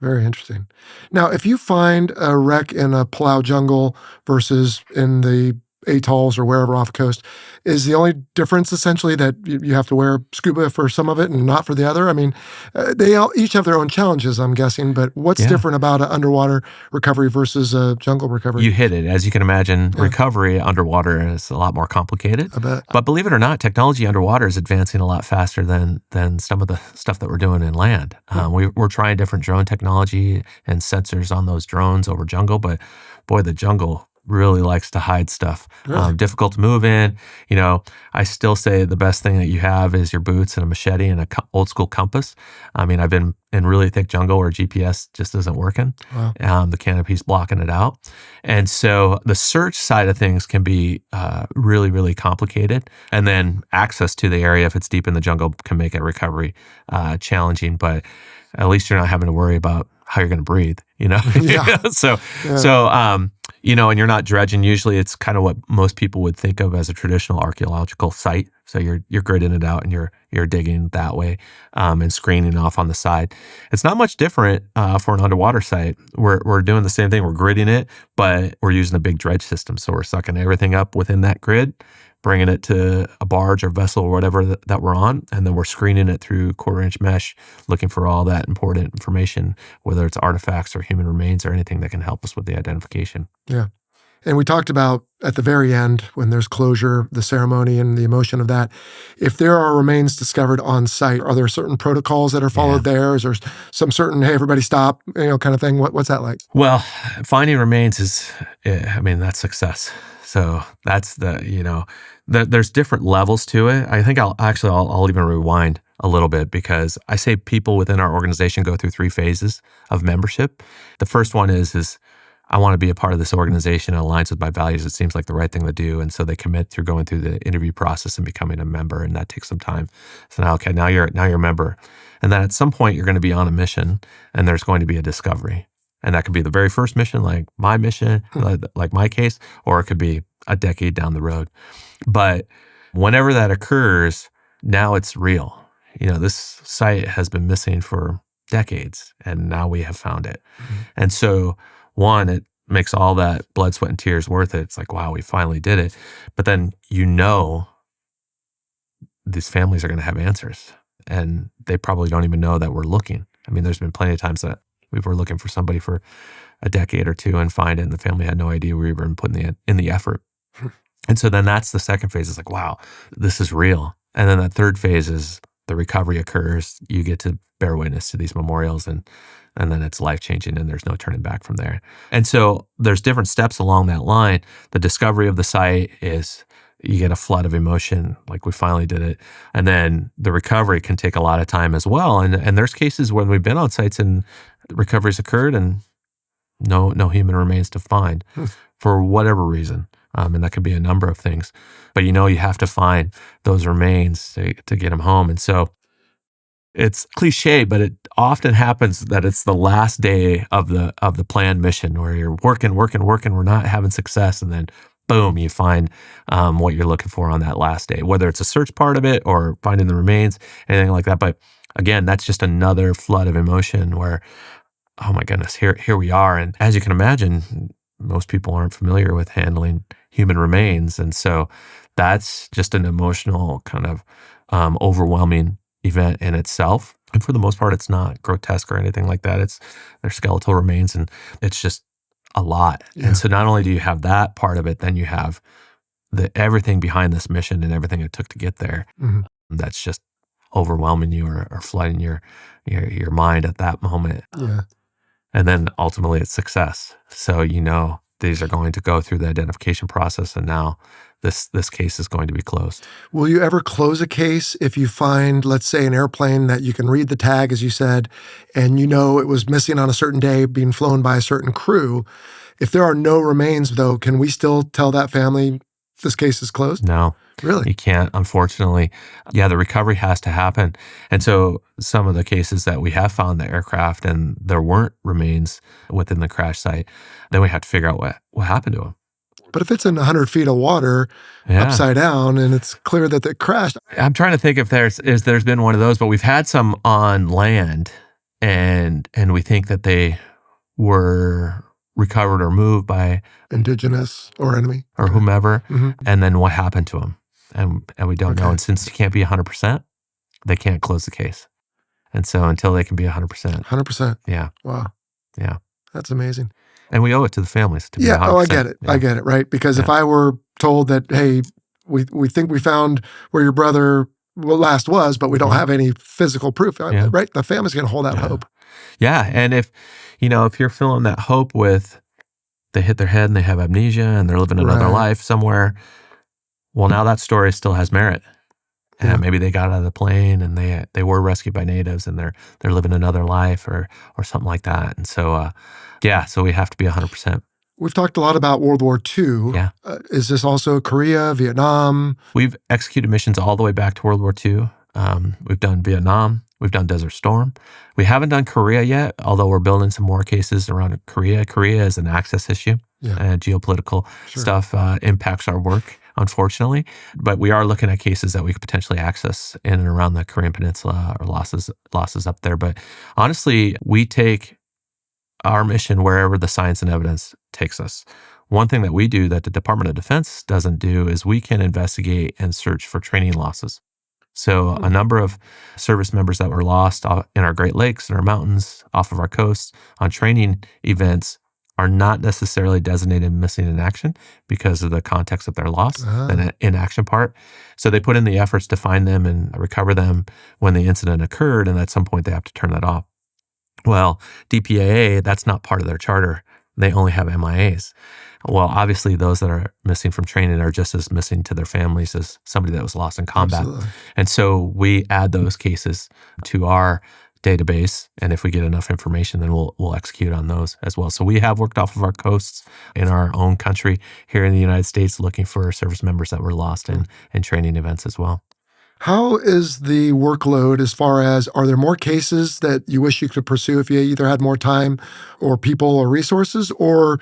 Very interesting. Now, if you find a wreck in a Palau jungle versus in the atolls or wherever off the coast, is the only difference essentially that you have to wear scuba for some of it and not for the other? I mean, they all each have their own challenges, I'm guessing, but what's different about an underwater recovery versus a jungle recovery? You hit it. As you can imagine, recovery underwater is a lot more complicated. I bet. But believe it or not, technology underwater is advancing a lot faster than some of the stuff that we're doing in land. We're trying different drone technology and sensors on those drones over jungle, but boy, the jungle really likes to hide stuff. Really? Difficult to move in. I still say the best thing that you have is your boots and a machete and a old school compass. I mean, I've been in really thick jungle where GPS just isn't working. Wow. The canopy's blocking it out. And so the search side of things can be really, really complicated. And then access to the area, if it's deep in the jungle, can make a recovery challenging. But at least you're not having to worry about how you're going to breathe, and you're not dredging. Usually it's kind of what most people would think of as a traditional archaeological site. So you're gridding it out and you're digging that way, and screening off on the side. It's not much different for an underwater site. We're doing the same thing. We're gridding it, but we're using a big dredge system. So we're sucking everything up within that grid, bringing it to a barge or vessel or whatever that we're on, and then we're screening it through quarter-inch mesh, looking for all that important information, whether it's artifacts or human remains or anything that can help us with the identification. Yeah. And we talked about at the very end, when there's closure, the ceremony and the emotion of that. If there are remains discovered on site, are there certain protocols that are followed there? Is there some certain, hey, everybody stop, kind of thing? What's that like? Well, finding remains is, that's success. So that's there's different levels to it. I think I'll even rewind a little bit, because I say people within our organization go through 3 phases of membership. The first one is I want to be a part of this organization. It aligns with my values. It seems like the right thing to do. And so they commit through going through the interview process and becoming a member, and that takes some time. So now you're a member. And then at some point you're going to be on a mission, and there's going to be a discovery. And that could be the very first mission, like my mission, like my case, or it could be a decade down the road. But whenever that occurs, now it's real. This site has been missing for decades, and now we have found it. Mm-hmm. And so, one, it makes all that blood, sweat, and tears worth it. It's like, wow, we finally did it. But then these families are going to have answers, and they probably don't even know that we're looking. I mean, there's been plenty of times that we were looking for somebody for a decade or two and find it, and the family had no idea we were even putting in the effort. And so then that's the second phase. It's like, wow, this is real. And then that third phase is the recovery occurs. You get to bear witness to these memorials, and then it's life-changing, and there's no turning back from there. And so there's different steps along that line. The discovery of the site is you get a flood of emotion, like we finally did it. And then the recovery can take a lot of time as well. And there's cases when we've been on sites and recoveries occurred and no human remains to find for whatever reason. And that could be a number of things. But you have to find those remains to get them home. And so it's cliche, but it often happens that it's the last day of the planned mission where you're working, we're not having success, and then boom, you find what you're looking for on that last day, whether it's a search part of it or finding the remains, anything like that. But again, that's just another flood of emotion where, oh my goodness, here we are. And as you can imagine, most people aren't familiar with handling human remains. And so that's just an emotional kind of overwhelming event in itself. And for the most part, it's not grotesque or anything like that. They're skeletal remains, and it's just a lot. Yeah. And so not only do you have that part of it, then you have everything behind this mission and everything it took to get there. Mm-hmm. That's just overwhelming you or flooding your mind at that moment. Yeah. And then ultimately it's success. So these are going to go through the identification process, and now this case is going to be closed. Will you ever close a case if you find, let's say, an airplane that you can read the tag, as you said, and it was missing on a certain day, being flown by a certain crew? If there are no remains, though, can we still tell that family this case is closed? No. Really? You can't, unfortunately. Yeah, the recovery has to happen. And so some of the cases that we have found the aircraft and there weren't remains within the crash site, then we have to figure out what happened to them. But if it's in 100 feet of water, upside down, and it's clear that it crashed. I'm trying to think if there's been one of those, but we've had some on land, and we think that they were recovered or moved by indigenous or enemy or whomever. Mm-hmm. And then what happened to them? And we don't know. And since you can't be 100%, they can't close the case. And so until they can be 100%. 100%. Yeah. Wow. Yeah. That's amazing. And we owe it to the families to be 100%. Oh, I get it. Yeah. I get it, right? Because if I were told that, hey, we think we found where your brother last was, but we don't have any physical proof, right? The family's going to hold that hope. Yeah. And if you're filling that hope with they hit their head and they have amnesia and they're living another life somewhere, well, now that story still has merit. And maybe they got out of the plane and they were rescued by natives and they're living another life or something like that. And so, so we have to be 100%. We've talked a lot about World War II. Yeah. Is this also Korea, Vietnam? We've executed missions all the way back to World War II. We've done Vietnam. We've done Desert Storm. We haven't done Korea yet, although we're building some more cases around Korea. Korea is an access issue. And geopolitical stuff impacts our work, unfortunately. But we are looking at cases that we could potentially access in and around the Korean Peninsula or losses up there. But honestly, we take our mission wherever the science and evidence takes us. one thing that we do that the Department of Defense doesn't do is we can investigate and search for training losses. So a number of service members that were lost in our Great Lakes, in our mountains, off of our coasts, on training events are not necessarily designated missing in action because of the context of their loss, the inaction part. So they put in the efforts to find them and recover them when the incident occurred, and at some point they have to turn that off. Well, DPAA, that's not part of their charter. They only have MIAs. Well, obviously, those that are missing from training are just as missing to their families as somebody that was lost in combat. Absolutely. And so we add those cases to our database, and if we get enough information, then we'll execute on those as well. So we have worked off of our coasts in our own country here in the United States looking for service members that were lost in training events as well. How is the workload as far as, are there more cases that you wish you could pursue if you either had more time or people or resources, or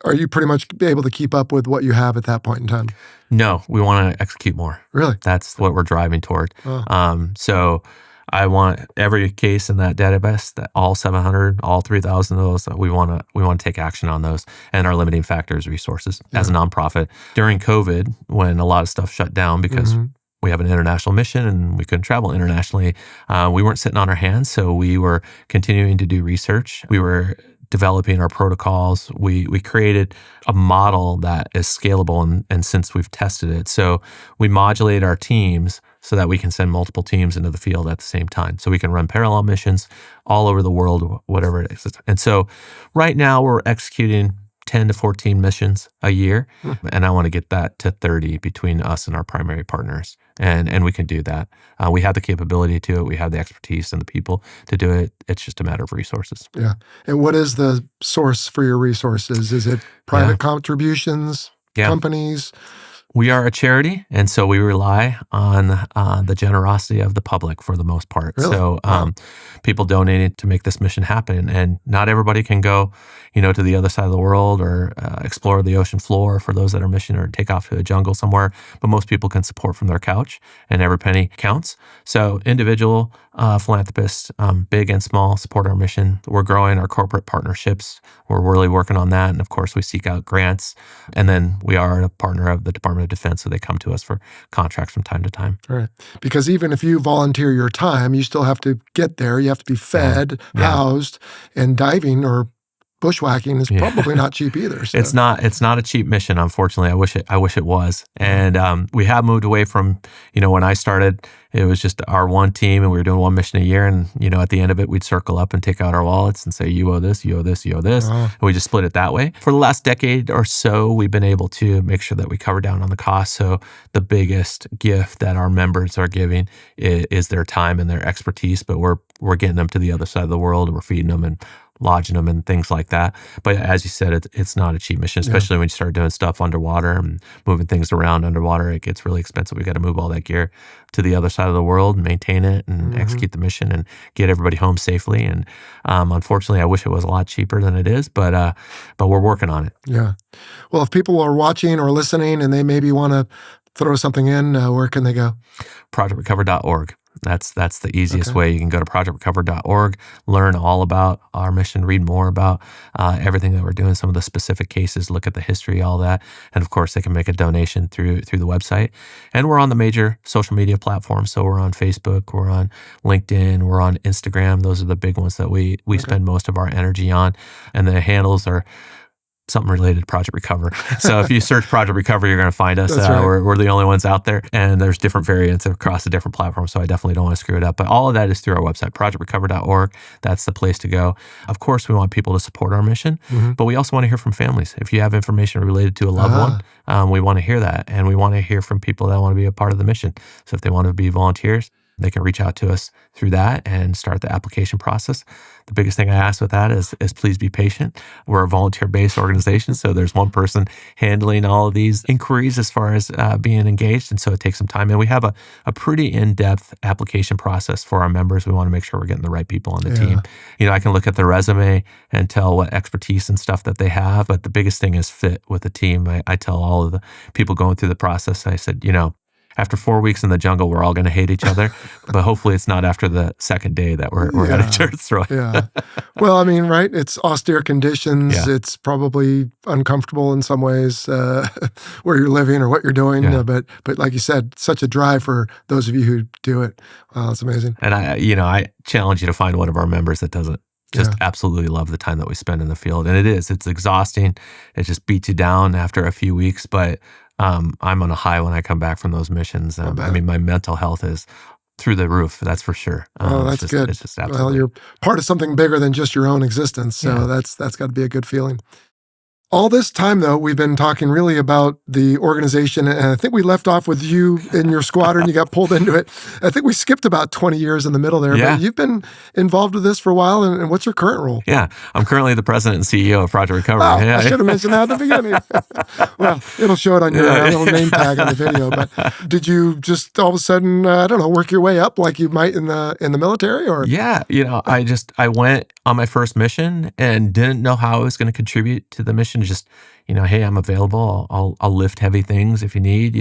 are you pretty much able to keep up with what you have at that point in time? No, we want to execute more. Really? That's what we're driving toward. Oh. So I want every case in that database, that all 700, all 3,000 of those, we want to take action on those. And our limiting factor is resources. As a nonprofit, during COVID, when a lot of stuff shut down because we have an international mission and we couldn't travel internationally, we weren't sitting on our hands. So we were continuing to do research. We were developing our protocols. We created a model that is scalable, and since we've tested it. So we modulate our teams so that we can send multiple teams into the field at the same time. So we can run parallel missions all over the world, whatever it is. And so right now we're executing 10 to 14 missions a year. And I want to get that to 30 between us and our primary partners. And we can do that. We have the capability to it. We have the expertise and the people to do it. It's just a matter of resources. Yeah. And what is the source for your resources? Is it private contributions, companies? We are a charity, and so we rely on the generosity of the public for the most part. Really? So people donated to make this mission happen, and not everybody can go, to the other side of the world or explore the ocean floor for those that are mission, or take off to a jungle somewhere. But most people can support from their couch, and every penny counts. So individual philanthropists, big and small, support our mission. We're growing our corporate partnerships. We're really working on that, and of course, we seek out grants, and then we are a partner of the Department of Defense, so they come to us for contracts from time to time. Right. Because even if you volunteer your time, you still have to get there. You have to be fed, housed, and diving or bushwhacking is probably not cheap either. So. It's not a cheap mission, unfortunately. I wish it was. And we have moved away from, when I started, it was just our one team and we were doing one mission a year. And, at the end of it, we'd circle up and take out our wallets and say, you owe this, you owe this, you owe this. And we just split it that way. For the last decade or so, we've been able to make sure that we cover down on the cost. So the biggest gift that our members are giving is their time and their expertise, but we're getting them to the other side of the world. We're feeding them and lodging them and things like that. But as you said, it's not a cheap mission, especially when you start doing stuff underwater and moving things around underwater. It gets really expensive. We got to move all that gear to the other side of the world, maintain it, and execute the mission and get everybody home safely. And unfortunately, I wish it was a lot cheaper than it is, but we're working on it. Yeah. Well, if people are watching or listening and they maybe want to throw something in, where can they go? ProjectRecover.org. That's the easiest way. You can go to projectrecover.org, learn all about our mission, read more about everything that we're doing, some of the specific cases, look at the history, all that. And of course, they can make a donation through the website. And we're on the major social media platforms. So we're on Facebook, we're on LinkedIn, we're on Instagram. Those are the big ones that we spend most of our energy on. And the handles are something related to Project Recover. So if you search Project Recover, you're going to find us. That's right. We're the only ones out there, and there's different variants across the different platforms, so I definitely don't want to screw it up. But all of that is through our website, projectrecover.org. That's the place to go. Of course, we want people to support our mission, but we also want to hear from families. If you have information related to a loved one, we want to hear that, and we want to hear from people that want to be a part of the mission. So if they want to be volunteers, they can reach out to us through that and start the application process. The biggest thing I ask with that is please be patient. We're a volunteer-based organization, so there's one person handling all of these inquiries as far as being engaged, and so it takes some time. And we have a pretty in-depth application process for our members. We want to make sure we're getting the right people on the team. I can look at their resume and tell what expertise and stuff that they have, but the biggest thing is fit with the team. I tell all of the people going through the process, I said, after 4 weeks in the jungle, we're all going to hate each other. But hopefully it's not after the second day that we're at each other's throat. Yeah. Well, I mean, right? It's austere conditions. Yeah. It's probably uncomfortable in some ways where you're living or what you're doing. Yeah. But like you said, such a drive for those of you who do it. Wow, that's amazing. And I challenge you to find one of our members that doesn't just absolutely love the time that we spend in the field. And it's exhausting. It just beats you down after a few weeks. But I'm on a high when I come back from those missions. I mean, my mental health is through the roof, that's for sure. Oh, that's good. It's just absolutely. Well, you're part of something bigger than just your own existence. So that's got to be a good feeling. All this time, though, we've been talking really about the organization, and I think we left off with you in your squadron. You got pulled into it. I think we skipped about 20 years in the middle there, but you've been involved with this for a while, and what's your current role? Yeah, I'm currently the president and CEO of Project Recovery. Oh, I should have mentioned that at the beginning. Well, it'll show it on your little name tag on the video, but did you just all of a sudden, work your way up like you might in the military? Or Yeah, I went on my first mission and didn't know how I was going to contribute to the mission. Just, hey, I'm available. I'll lift heavy things if you need,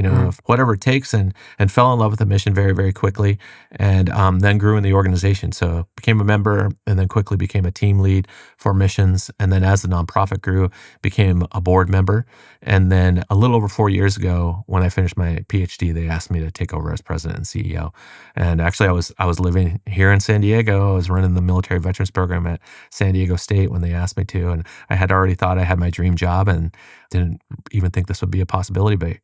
whatever it takes, and fell in love with the mission very, very quickly, and then grew in the organization. So became a member, and then quickly became a team lead for missions. And then as the nonprofit grew, became a board member. And then a little over 4 years ago, when I finished my Ph.D., they asked me to take over as president and CEO. And actually, I was living here in San Diego. I was running the military veterans program at San Diego State when they asked me to. And I had already thought I had my dream job and didn't even think this would be a possibility, but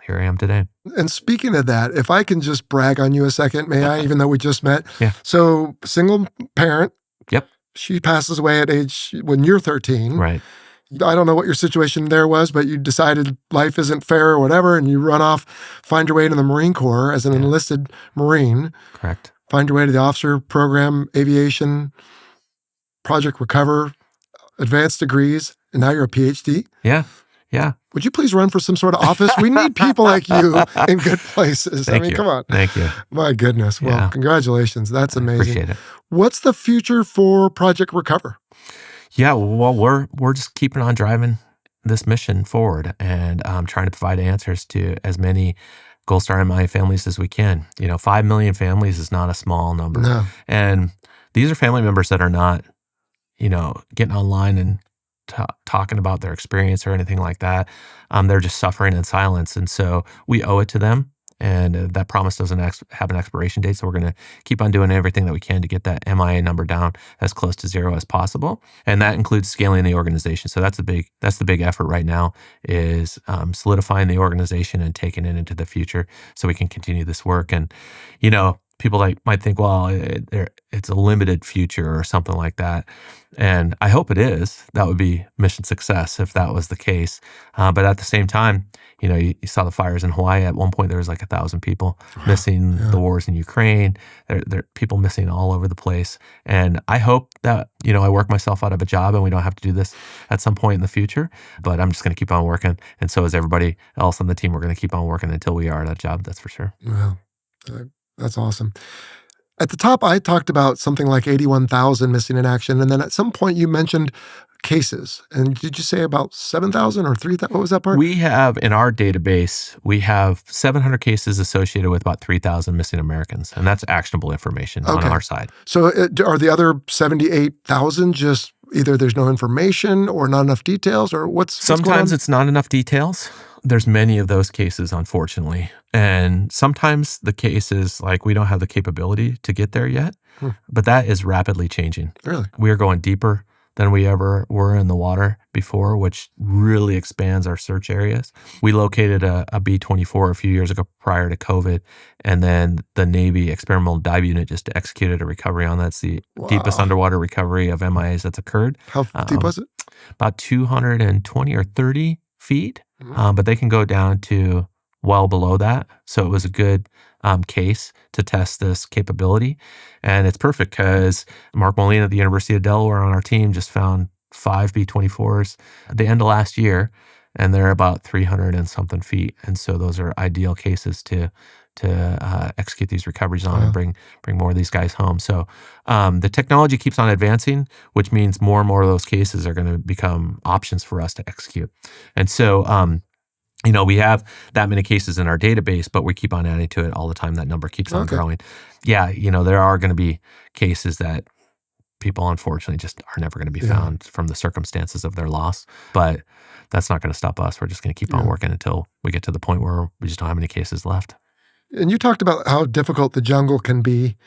here I am today. And speaking of that, if I can just brag on you a second, may I, even though we just met? Yeah. So single parent. Yep. She passes away when you're 13. Right. I don't know what your situation there was, but you decided life isn't fair or whatever, and you run off, find your way into the Marine Corps as an enlisted Marine. Correct. Find your way to the officer program, aviation, Project Recover, advanced degrees, and now you're a Ph.D.? Yeah. Yeah. Would you please run for some sort of office? We need people like you in good places. Thank you. Come on. Thank you. My goodness. Well, congratulations. That's amazing. Appreciate it. What's the future for Project Recover? Yeah, well, we're just keeping on driving this mission forward and trying to provide answers to as many Gold Star MI families as we can. 5 million families is not a small number. No. And these are family members that are not, getting online and talking about their experience or anything like that. They're just suffering in silence. And so we owe it to them. And that promise doesn't have an expiration date. So we're going to keep on doing everything that we can to get that MIA number down as close to zero as possible. And that includes scaling the organization. So that's the big effort right now is solidifying the organization and taking it into the future so we can continue this work. And, people might think, well, it's a limited future or something like that. And I hope it is. That would be mission success if that was the case. But at the same time, you saw the fires in Hawaii. At one point, there was like 1,000 people missing, the wars in Ukraine. There are people missing all over the place. And I hope that, I work myself out of a job and we don't have to do this at some point in the future. But I'm just going to keep on working. And so is everybody else on the team. We're going to keep on working until we are at that job. That's for sure. Well, that's awesome. At the top, I talked about something like 81,000 missing in action. And then at some point you mentioned cases. And did you say about 7,000 or 3,000? What was that part? We have, in our database, we have 700 cases associated with about 3,000 missing Americans. And that's actionable information on our side. So are the other 78,000 just either there's no information or not enough details, or what's going on? Sometimes it's not enough details. There's many of those cases, unfortunately. And sometimes the cases, like we don't have the capability to get there yet, but that is rapidly changing. Really? We are going deeper than we ever were in the water before, which really expands our search areas. We located a B-24 a few years ago prior to COVID, and then the Navy Experimental Dive Unit just executed a recovery on that. It's the deepest underwater recovery of MIAs that's occurred. How deep was it? About 220 or 30 feet, but they can go down to well below that. So it was a good case to test this capability. And it's perfect because Mark Molina at the University of Delaware on our team just found 5 B-24s at the end of last year, and they're about 300 and something feet. And so those are ideal cases to execute these recoveries on and bring more of these guys home. So the technology keeps on advancing, which means more and more of those cases are going to become options for us to execute. And so we have that many cases in our database, but we keep on adding to it all the time. That number keeps on Okay. growing. Yeah, there are going to be cases that people unfortunately just are never going to be found from the circumstances of their loss. But that's not going to stop us. We're just going to keep on working until we get to the point where we just don't have any cases left. And you talked about how difficult the jungle can be.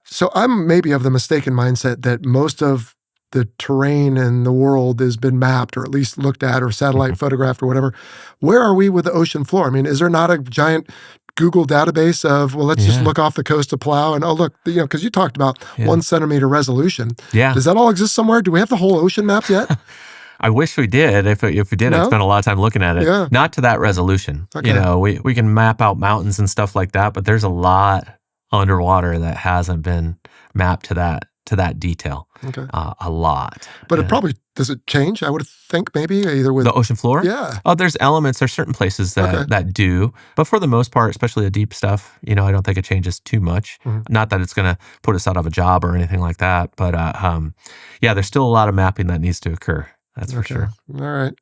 So I'm maybe of the mistaken mindset that most of the terrain in the world has been mapped or at least looked at or satellite photographed or whatever. Where are we with the ocean floor? I mean, is there not a giant Google database of, well, let's just look off the coast of Palau and, oh, look, because you talked about 1 centimeter resolution. Yeah. Does that all exist somewhere? Do we have the whole ocean mapped yet? I wish we did. If we did, I'd spend a lot of time looking at it. Yeah. Not to that resolution. Okay. We can map out mountains and stuff like that, but there's a lot underwater that hasn't been mapped to that detail. Okay. A lot. But it probably, does it change? I would think maybe either with the ocean floor? Yeah. Oh, there's certain places that do. But for the most part, especially the deep stuff, I don't think it changes too much. Not that it's going to put us out of a job or anything like that. But there's still a lot of mapping that needs to occur. That's for sure. All right.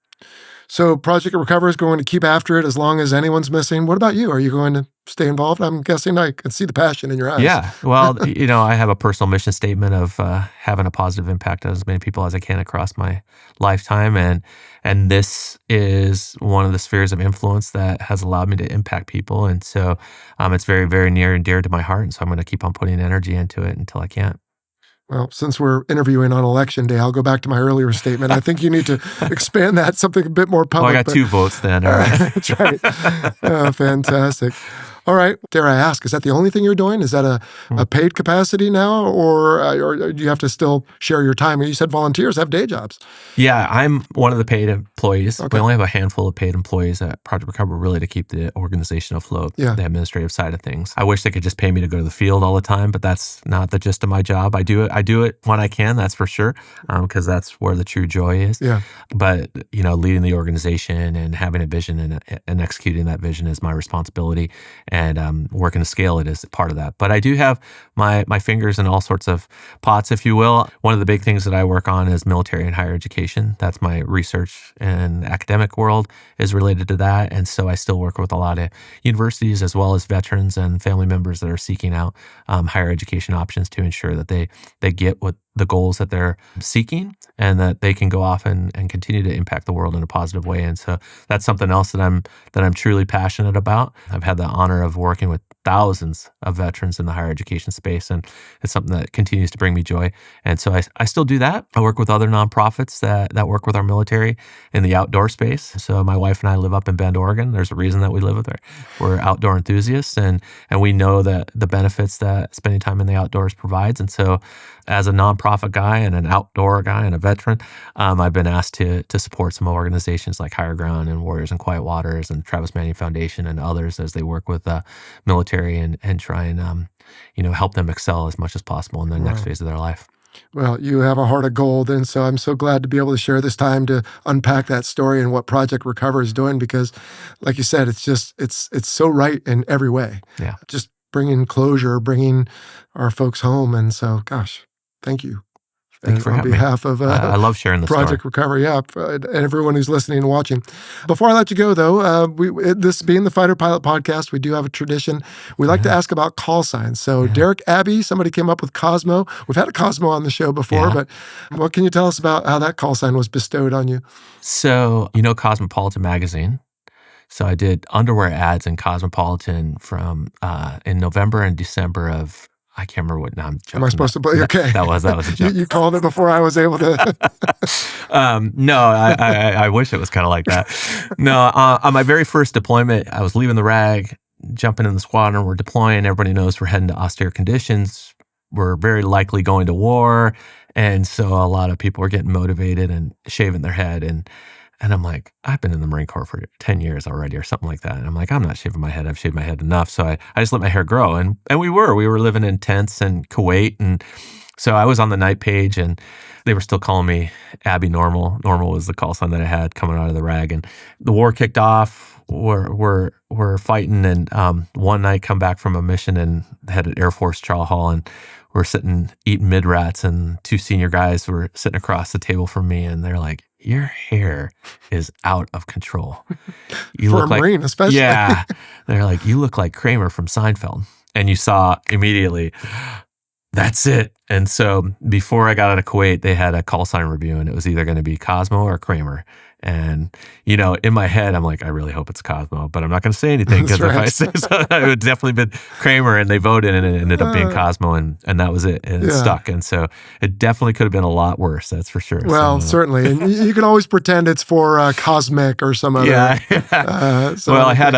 So Project Recover is going to keep after it as long as anyone's missing. What about you? Are you going to stay involved? I'm guessing I can see the passion in your eyes. Yeah. Well, I have a personal mission statement of having a positive impact on as many people as I can across my lifetime. And this is one of the spheres of influence that has allowed me to impact people. And so it's very, very near and dear to my heart. And so I'm going to keep on putting energy into it until I can't. Well, since we're interviewing on election day, I'll go back to my earlier statement. I think you need to expand that something a bit more public. Well, I got 2 votes then. All right. That's right. Oh, fantastic. All right. Dare I ask, is that the only thing you're doing? Is that a paid capacity now, or do you have to still share your time? You said volunteers have day jobs. Yeah, I'm one of the paid employees. Okay. We only have a handful of paid employees at Project Recover, really, to keep the organization afloat, the administrative side of things. I wish they could just pay me to go to the field all the time, but that's not the gist of my job. I do it when I can, that's for sure, because that's where the true joy is. Yeah. But, leading the organization and having a vision and executing that vision is my responsibility. And working to scale it is part of that. But I do have my fingers in all sorts of pots, if you will. One of the big things that I work on is military and higher education. That's my research and academic world is related to that. And so I still work with a lot of universities as well as veterans and family members that are seeking out higher education options to ensure that they get what the goals that they're seeking and that they can go off and continue to impact the world in a positive way. And so that's something else that I'm truly passionate about. I've had the honor of working with thousands of veterans in the higher education space, and it's something that continues to bring me joy. And so I still do that. I work with other nonprofits that work with our military in the outdoor space. So my wife and I live up in Bend, Oregon. There's a reason that we live there. We're outdoor enthusiasts, and we know that the benefits that spending time in the outdoors provides. And so as a nonprofit guy and an outdoor guy and a veteran, I've been asked to support some organizations like Higher Ground and Warriors and Quiet Waters and Travis Manning Foundation and others as they work with military and try and help them excel as much as possible in the next phase of their life. Well, you have a heart of gold, and so I'm so glad to be able to share this time to unpack that story and what Project Recover is doing, because, like you said, it's so right in every way. Yeah, just bringing closure, bringing our folks home, and so, gosh, thank you. Thank you for having me. On behalf of I love sharing the Project story. Recover, and everyone who's listening and watching. Before I let you go, though, this being the Fighter Pilot podcast, we do have a tradition. We like to ask about call signs. So Derek Abbey, somebody came up with Cosmo. We've had a Cosmo on the show before, but what can you tell us about how that call sign was bestowed on you? So, Cosmopolitan magazine. So I did underwear ads in Cosmopolitan from in November and December of, I can't remember what. Now I'm joking. Am I supposed to play? Okay. That was a joke. You called it before I was able to. No, I wish it was kind of like that. No, on my very first deployment, I was leaving the RAG, jumping in the squadron. We're deploying. Everybody knows we're heading to austere conditions. We're very likely going to war. And so a lot of people are getting motivated and shaving their head. And I'm like, I've been in the Marine Corps for 10 years already or something like that. And I'm like, I'm not shaving my head. I've shaved my head enough. So I just let my hair grow. And we were living in tents in Kuwait. And so I was on the night page and they were still calling me Abbey Normal. Normal was the call sign that I had coming out of the RAG. And the war kicked off. We're fighting. And one night come back from a mission and had an Air Force chow hall. And we're sitting eating mid-rats. And 2 senior guys were sitting across the table from me. And they're like, your hair is out of control. You For look a like, Marine, especially. yeah. They're like, you look like Kramer from Seinfeld. And you saw immediately, that's it. And so before I got out of Kuwait, they had a call sign review, and it was either going to be Cosmo or Kramer. And, in my head, I'm like, I really hope it's Cosmo, but I'm not going to say anything, because if I say so, it would definitely been Kramer, and they voted, and it ended up being Cosmo, and that was it. And it stuck. And so it definitely could have been a lot worse. That's for sure. Well, certainly. And you can always pretend it's for Cosmic or some other. Yeah. Well, I had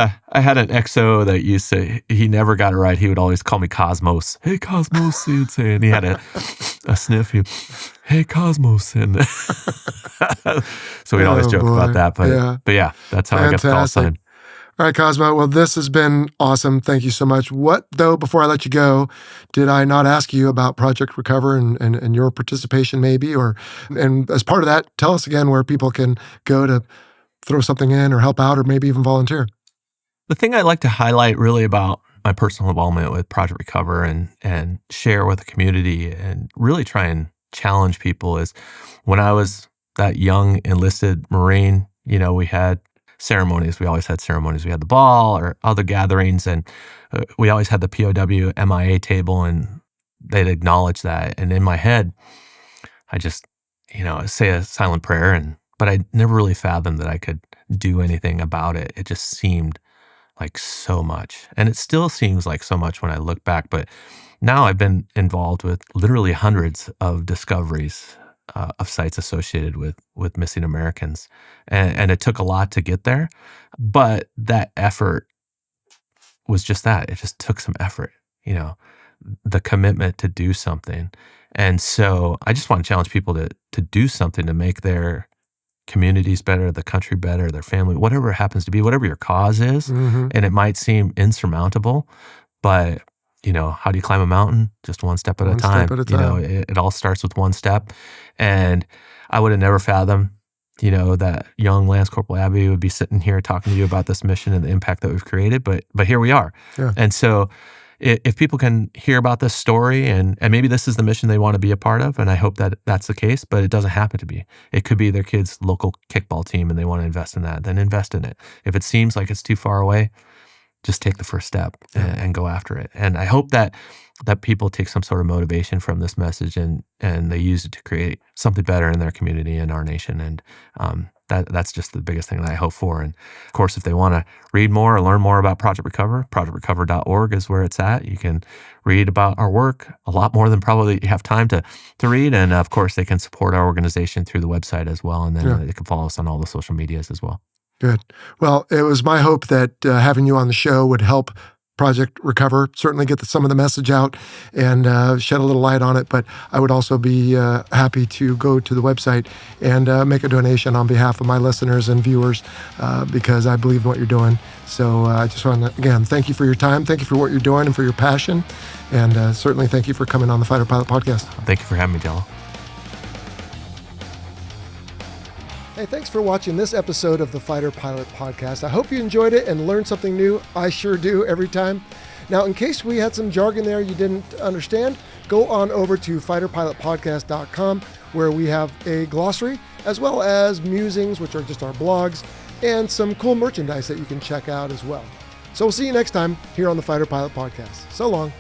an XO that used to, he never got it right. He would always call me Cosmos. Hey, Cosmos, he'd say. And he had a sniff. Hey, Cosmos. And so we'd always joke about that. But yeah, that's how I got the call sign. All right, Cosmo. Well, this has been awesome. Thank you so much. What, though, before I let you go, did I not ask you about Project Recover and your participation maybe? And as part of that, tell us again where people can go to throw something in or help out or maybe even volunteer. The thing I'd like to highlight really about my personal involvement with Project Recover and share with the community and really try and challenge people is, when I was that young enlisted Marine, we had ceremonies. We always had ceremonies. We had the ball or other gatherings, and we always had the POW MIA table, and they'd acknowledge that. And in my head, I just, say a silent prayer, but I never really fathomed that I could do anything about it. It just seemed like so much. And it still seems like so much when I look back. But now I've been involved with literally hundreds of discoveries of sites associated with missing Americans. And it took a lot to get there. But that effort was just that. It just took some effort, the commitment to do something. And so I just want to challenge people to do something to make their communities better, the country better, their family, whatever it happens to be, whatever your cause is. Mm-hmm. And it might seem insurmountable, but how do you climb a mountain? Just one step at a time. It all starts with one step. And I would have never fathomed, that young Lance Corporal Abbey would be sitting here talking to you about this mission and the impact that we've created. But here we are. Yeah. And so if people can hear about this story and maybe this is the mission they want to be a part of, and I hope that that's the case, but it doesn't happen to be. It could be their kid's local kickball team and they want to invest in that, then invest in it. If it seems like it's too far away, just take the first step and go after it. And I hope that people take some sort of motivation from this message and they use it to create something better in their community and our nation. And that's just the biggest thing that I hope for. And of course, if they want to read more or learn more about Project Recover, projectrecover.org is where it's at. You can read about our work, a lot more than probably you have time to read. And of course, they can support our organization through the website as well. And then they can follow us on all the social medias as well. Good. Well, it was my hope that having you on the show would help Project Recover, certainly get some of the message out and shed a little light on it. But I would also be happy to go to the website and make a donation on behalf of my listeners and viewers because I believe in what you're doing. So I just want to, again, thank you for your time. Thank you for what you're doing and for your passion. And certainly thank you for coming on the Fighter Pilot Podcast. Thank you for having me, Jello. Hey, thanks for watching this episode of the Fighter Pilot Podcast. I hope you enjoyed it and learned something new. I sure do every time. Now, in case we had some jargon there you didn't understand, go on over to fighterpilotpodcast.com where we have a glossary as well as musings, which are just our blogs, and some cool merchandise that you can check out as well. So we'll see you next time here on the Fighter Pilot Podcast. So long.